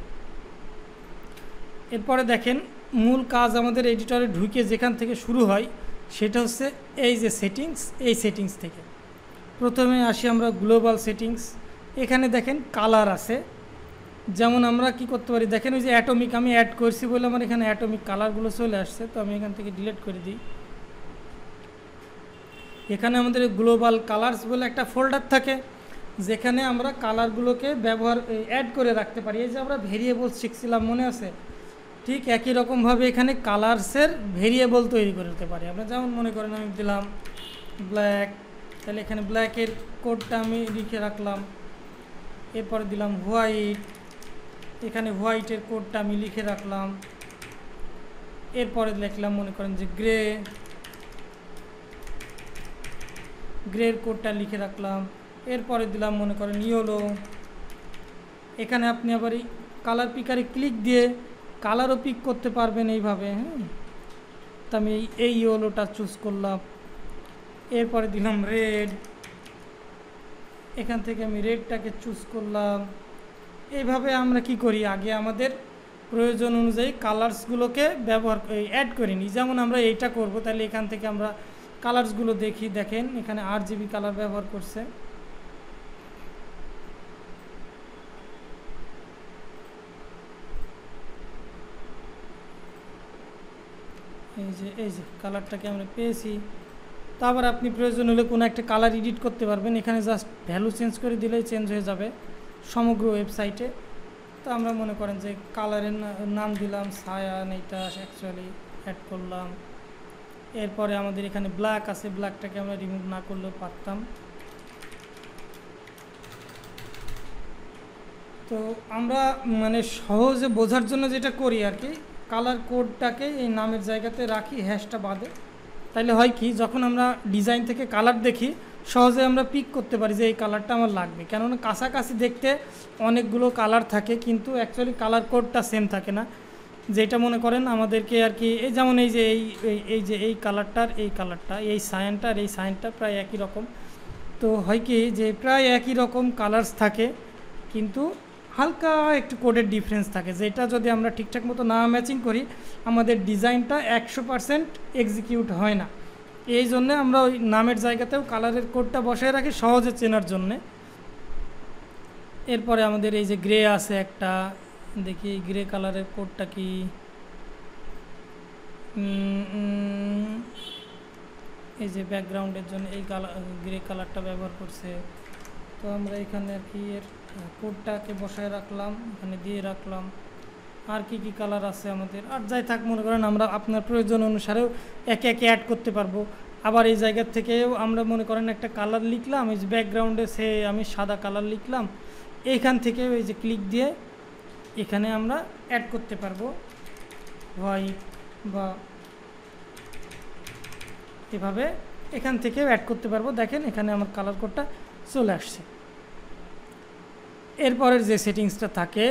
এরপরে দেখেন মূল কাজ আমাদের এডিটরে ঢুকে যেখান থেকে শুরু হয় সেটা হচ্ছে এই যে সেটিংস, এই সেটিংস থেকে প্রথমে আসি আমরা গ্লোবাল সেটিংস। এখানে দেখেন কালার আছে, যেমন আমরা কি করতে পারি, দেখেন ওই যে অ্যাটমিক আমি অ্যাড করছি বলে আমার এখানে অ্যাটমিক কালারগুলো চলে আসছে। তো আমি এখান থেকে ডিলিট করে দিই। এখানে আমাদের গ্লোবাল কালার্স বলে একটা ফোল্ডার থাকে, যেখানে আমরা কালারগুলোকে অ্যাড করে রাখতে পারি। এই যে আমরা ভেরিয়েবল শিখছিলাম মনে আছে, ঠিক একই রকমভাবে এখানে কালার্সের ভেরিয়েবল তৈরি করে দিতে পারি আমরা। যেমন মনে করেন আমি দিলাম ব্ল্যাক, তাহলে এখানে ব্ল্যাকের কোডটা আমি লিখে রাখলাম। এরপরে দিলাম হোয়াইট, এখানে হোয়াইটের কোডটা আমি লিখে রাখলাম। এরপরে লিখলাম মনে করেন যে গ্রে, গ্রের কোডটা লিখে রাখলাম। এরপরে দিলাম মনে করেন ইয়েলো। এখানে আপনি আবার এই কালার পিকারে ক্লিক দিয়ে কালারও পিক করতে পারবেন এইভাবে। হ্যাঁ, তো আমি এই ইয়েলোটা চুজ করলাম। এরপরে দিলাম রেড, এখান থেকে আমি রেডটাকে চুজ করলাম। এইভাবে আমরা কি করি, আগে আমাদের প্রয়োজন অনুযায়ী কালার্সগুলোকে অ্যাড করে নিই। যেমন আমরা এইটা করব, তাহলে এখান থেকে আমরা কালার্সগুলো দেখি। দেখেন এখানে RGB কালার ব্যবহার করছে। এই যে কালারটাকে আমরা পেয়েছি। তারপর আপনি প্রয়োজন হলে কোনো একটা কালার এডিট করতে পারবেন, এখানে জাস্ট ভ্যালু চেঞ্জ করে দিলেই চেঞ্জ হয়ে যাবে সমগ্র ওয়েবসাইটে। তো আমরা মনে করেন যে কালারের নাম দিলাম সায়ান, এইটা অ্যাকচুয়ালি অ্যাড করলাম। এরপরে আমাদের এখানে ব্ল্যাক আছে, ব্ল্যাকটাকে আমরা রিমুভ না করলেও পারতাম। তো আমরা মানে সহজে বোঝার জন্য যেটা করি আর কি, কালার কোডটাকে এই নামের জায়গাতে রাখি, হ্যাশটা বাদে। তাইলে হয় কি, যখন আমরা ডিজাইন থেকে কালার দেখি সহজে আমরা পিক করতে পারি যে এই কালারটা আমার লাগবে। কেননা কাছাকাছি দেখতে অনেকগুলো কালার থাকে, কিন্তু অ্যাকচুয়ালি কালার কোডটা সেম থাকে না। যেটা মনে করেন আমাদেরকে আর কি, এই যেমন এই কালারটার এই কালারটা, এই সায়ানটার এই সায়ানটা প্রায় একই রকম। তো হয় কি যে প্রায় একই রকম কালার্স থাকে, কিন্তু হালকা একটু কোডের ডিফারেন্স থাকে, যেটা যদি আমরা ঠিকঠাক মতো না ম্যাচিং করি আমাদের ডিজাইনটা 100% এক্সিকিউট হয় না। এই জন্যে আমরা ওই নামের জায়গাতেও কালারের কোডটা বসায় রাখি সহজে চেনার জন্যে। এরপরে আমাদের এই যে গ্রে আছে একটা, দেখি গ্রে কালারের কোডটা কি, এই যে ব্যাকগ্রাউন্ডের জন্য এই গ্রে কালারটা ব্যবহার করছে। তো আমরা এখানে আর কি এর কোডটাকে বসায় রাখলাম, এখানে দিয়ে রাখলাম। আর কি কি কালার আছে আমাদের, আর যাই থাক মনে করেন আমরা আপনার প্রয়োজন অনুসারেও একে একে অ্যাড করতে পারবো। আবার এই জায়গার থেকেও আমরা মনে করেন একটা কালার লিখলাম, এই যে ব্যাকগ্রাউন্ডে সে আমি সাদা কালার লিখলাম, এইখান থেকে এই যে ক্লিক দিয়ে এখানে আমরা অ্যাড করতে পারবো হোয়াইট বা এভাবে এখান থেকেও অ্যাড করতে পারবো। দেখেন এখানে আমার কালার কোডটা চলে আসছে। এরপরের যে সেটিংসটা থাকে,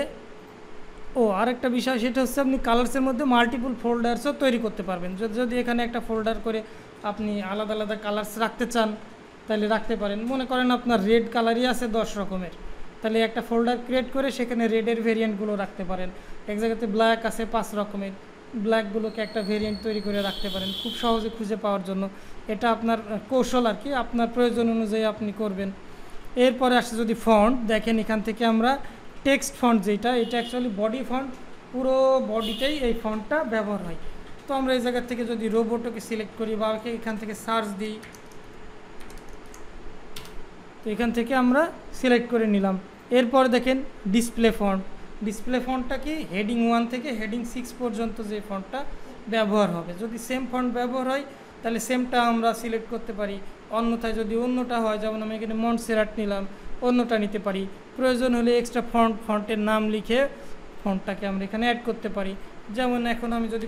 আরেকটা বিষয় সেটা হচ্ছে আপনি কালার্সের মধ্যে মাল্টিপল ফোল্ডার্সও তৈরি করতে পারবেন। যদি এখানে একটা ফোল্ডার করে আপনি আলাদা আলাদা কালার্স রাখতে চান তাহলে রাখতে পারেন। মনে করেন আপনার রেড কালারই আছে 10 রকমের, তাহলে একটা ফোল্ডার ক্রিয়েট করে সেখানে রেডের ভেরিয়েন্টগুলো রাখতে পারেন। এক জায়গাতে ব্ল্যাক আছে 5 রকমের, ব্ল্যাকগুলোকে একটা ভেরিয়েন্ট তৈরি করে রাখতে পারেন খুব সহজে খুঁজে পাওয়ার জন্য। এটা আপনার কৌশল আর কি, আপনার প্রয়োজন অনুযায়ী আপনি করবেন। এরপরে আসে যদি ফন্ট, দেখেন এখান থেকে আমরা টেক্সট ফন্ট যেটা, এটা অ্যাকচুয়ালি বডি ফন্ট, পুরো বডিতেই এই ফন্টটা ব্যবহার হয়। তো আমরা এই জায়গা থেকে যদি রোবটকে সিলেক্ট করি বা এখান থেকে সার্চ দিই, তো এখান থেকে আমরা সিলেক্ট করে নিলাম। এরপর দেখেন ডিসপ্লে ফন্ট। ডিসপ্লে ফন্টটা কি হেডিং 1 থেকে হেডিং 6 পর্যন্ত যে ফন্টটা ব্যবহার হবে। যদি সেম ফন্ট ব্যবহার হয় তাহলে সেমটা আমরা সিলেক্ট করতে পারি, অন্যথায় যদি অন্যটা হয়, যেমন আমি এখানে মন্টসেরাট নিলাম, অন্যটা নিতে পারি। প্রয়োজন হলে এক্সট্রা ফন্টের নাম লিখে ফন্টটাকে আমরা এখানে অ্যাড করতে পারি। যেমন এখন আমি যদি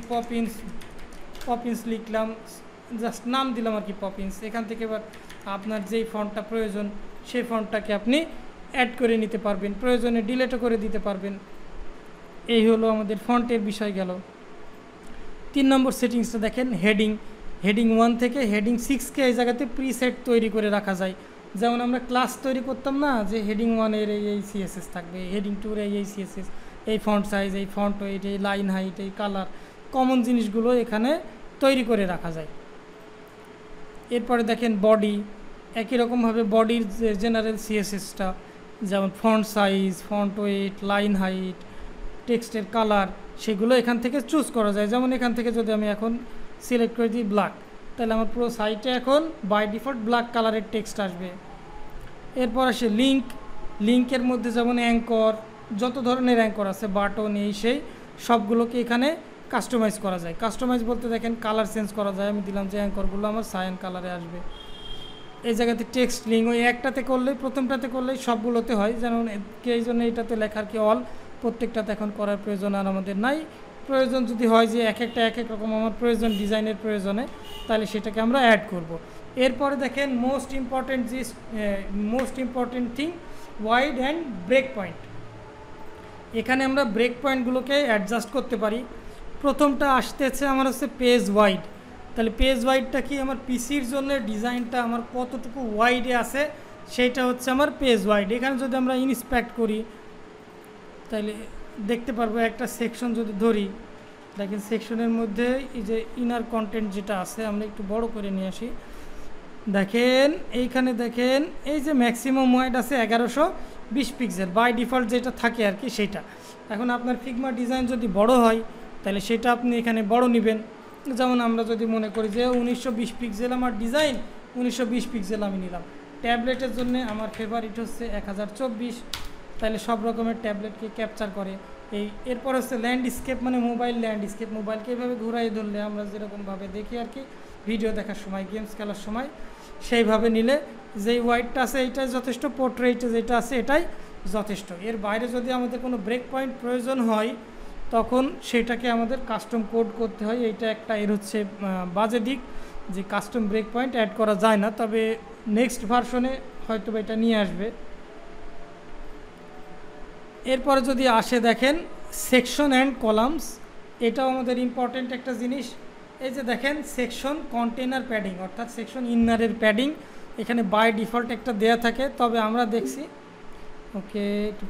পপিন্স লিখলাম, জাস্ট নাম দিলাম আর কি পপিন্স, এখান থেকে এবার আপনার যেই ফন্টটা প্রয়োজন সেই ফন্টটাকে আপনি অ্যাড করে নিতে পারবেন, প্রয়োজনে ডিলেটও করে দিতে পারবেন। এই হলো আমাদের ফন্টের বিষয় গেল। 3 নম্বর সেটিংসটা দেখেন হেডিং 1 থেকে হেডিং 6কে এই জায়গাতে প্রিসেট তৈরি করে রাখা যায়। যেমন আমরা ক্লাস তৈরি করতাম না, যে হেডিং 1-এর এই সিএসএস থাকবে, হেডিং 2-এর এই সিএসএস, এই ফন্ট সাইজ, এই ফন্ট ওয়েট, এই লাইন হাইট, এই কালার, কমন জিনিসগুলো এখানে তৈরি করে রাখা যায়। এরপরে দেখেন বডি, একই রকমভাবে বডির যে জেনারেল সিএসএসটা, যেমন font size, font wait, line height, টেক্সটের কালার, সেগুলো এখান থেকে চুজ করা যায়। যেমন এখান থেকে যদি আমি এখন সিলেক্ট করে দিই ব্ল্যাক, তাহলে আমার পুরো সাইটে এখন বাই ডিফল্ট ব্ল্যাক কালারের টেক্সট আসবে। এরপর আসে লিঙ্কের মধ্যে যেমন অ্যাঙ্কর, যত ধরনের অ্যাঙ্কর আছে, বাটন, এই সেই সবগুলোকে এখানে কাস্টমাইজ করা যায়। কাস্টমাইজ বলতে দেখেন কালার চেঞ্জ করা যায়। আমি দিলাম যে অ্যাঙ্করগুলো আমার সায়ান কালারে আসবে। এই জায়গাতে টেক্সট লিঙ্ক ওই একটাতে করলেই, প্রথমটাতে করলেই সবগুলোতে হয়, যেমন এই জন্য এইটাতে লেখার কি অল, প্রত্যেকটাতে এখন করার প্রয়োজন আর আমাদের নাই। প্রয়োজন যদি হয় যে এক এক রকম আমার প্রয়োজন, ডিজাইনের প্রয়োজনে, তাহলে সেটাকে আমরা অ্যাড করব। এরপরে দেখেন most important thing, wide and break point. এখানে আমরা ব্রেক পয়েন্টগুলোকে অ্যাডজাস্ট করতে পারি। প্রথমটা আসতেছে আমার হচ্ছে পেজ ওয়াইড। তাহলে পেজ ওয়াইডটা কি, আমার পিসির জন্য ডিজাইনটা আমার কতটুকু ওয়াইডে আছে সেইটা হচ্ছে আমার পেজ ওয়াইড। এখানে যদি আমরা ইন্সপেক্ট করি তাহলে দেখতে পারবো একটা সেকশন যদি ধরি, দেখেন সেকশনের মধ্যে এই যে ইনার কন্টেন্ট যেটা আছে, আমরা একটু বড় করে নিয়ে আসি, দেখেন এইখানে দেখেন এই যে ম্যাক্সিমাম ওয়াইড আছে 1120 পিক্সেল, বাই ডিফল্ট যেটা থাকে আর কি সেটা। এখন আপনার ফিগমা ডিজাইন যদি বড় হয় তাহলে সেটা আপনি এখানে বড় নেবেন। যেমন আমরা যদি মনে করি যে 1920 পিক্সেল আমার ডিজাইন, 1920 পিক্সেল আমি নিলাম। ট্যাবলেটের জন্য আমার ফেভারিট হচ্ছে 1024, তাহলে সব রকমের ট্যাবলেটকে ক্যাপচার করে। এরপর হচ্ছে ল্যান্ডস্কেপ, মানে মোবাইল ল্যান্ডস্কেপ, মোবাইলকে এভাবে ঘুরাই ধরলে আমরা যেরকমভাবে দেখি আর কি ভিডিও দেখার সময়, গেমস খেলার সময়, সেইভাবে নিলে যেই ওয়াইডটা আছে এইটাই যথেষ্ট, পোর্ট্রেটে যেটা আছে এটাই যথেষ্ট। এর বাইরে যদি আমাদের কোনো ব্রেক পয়েন্ট প্রয়োজন হয় তখন সেটাকে আমাদের কাস্টম কোড করতে হয়। এইটা একটা এর হচ্ছে বাজে দিক, যে কাস্টম ব্রেক পয়েন্ট অ্যাড করা যায় না, তবে নেক্সট ভার্সনে হয়তো এটা নিয়ে আসবে। এরপরে যদি আসে দেখেন সেকশন অ্যান্ড কলামস, এটাও আমাদের ইম্পর্টেন্ট একটা জিনিস। এই যে দেখেন সেকশন কন্টেনার প্যাডিং, অর্থাৎ সেকশন ইনারের প্যাডিং এখানে বাই ডিফল্ট একটা দেয়া থাকে, তবে আমরা দেখছি ওকে একটু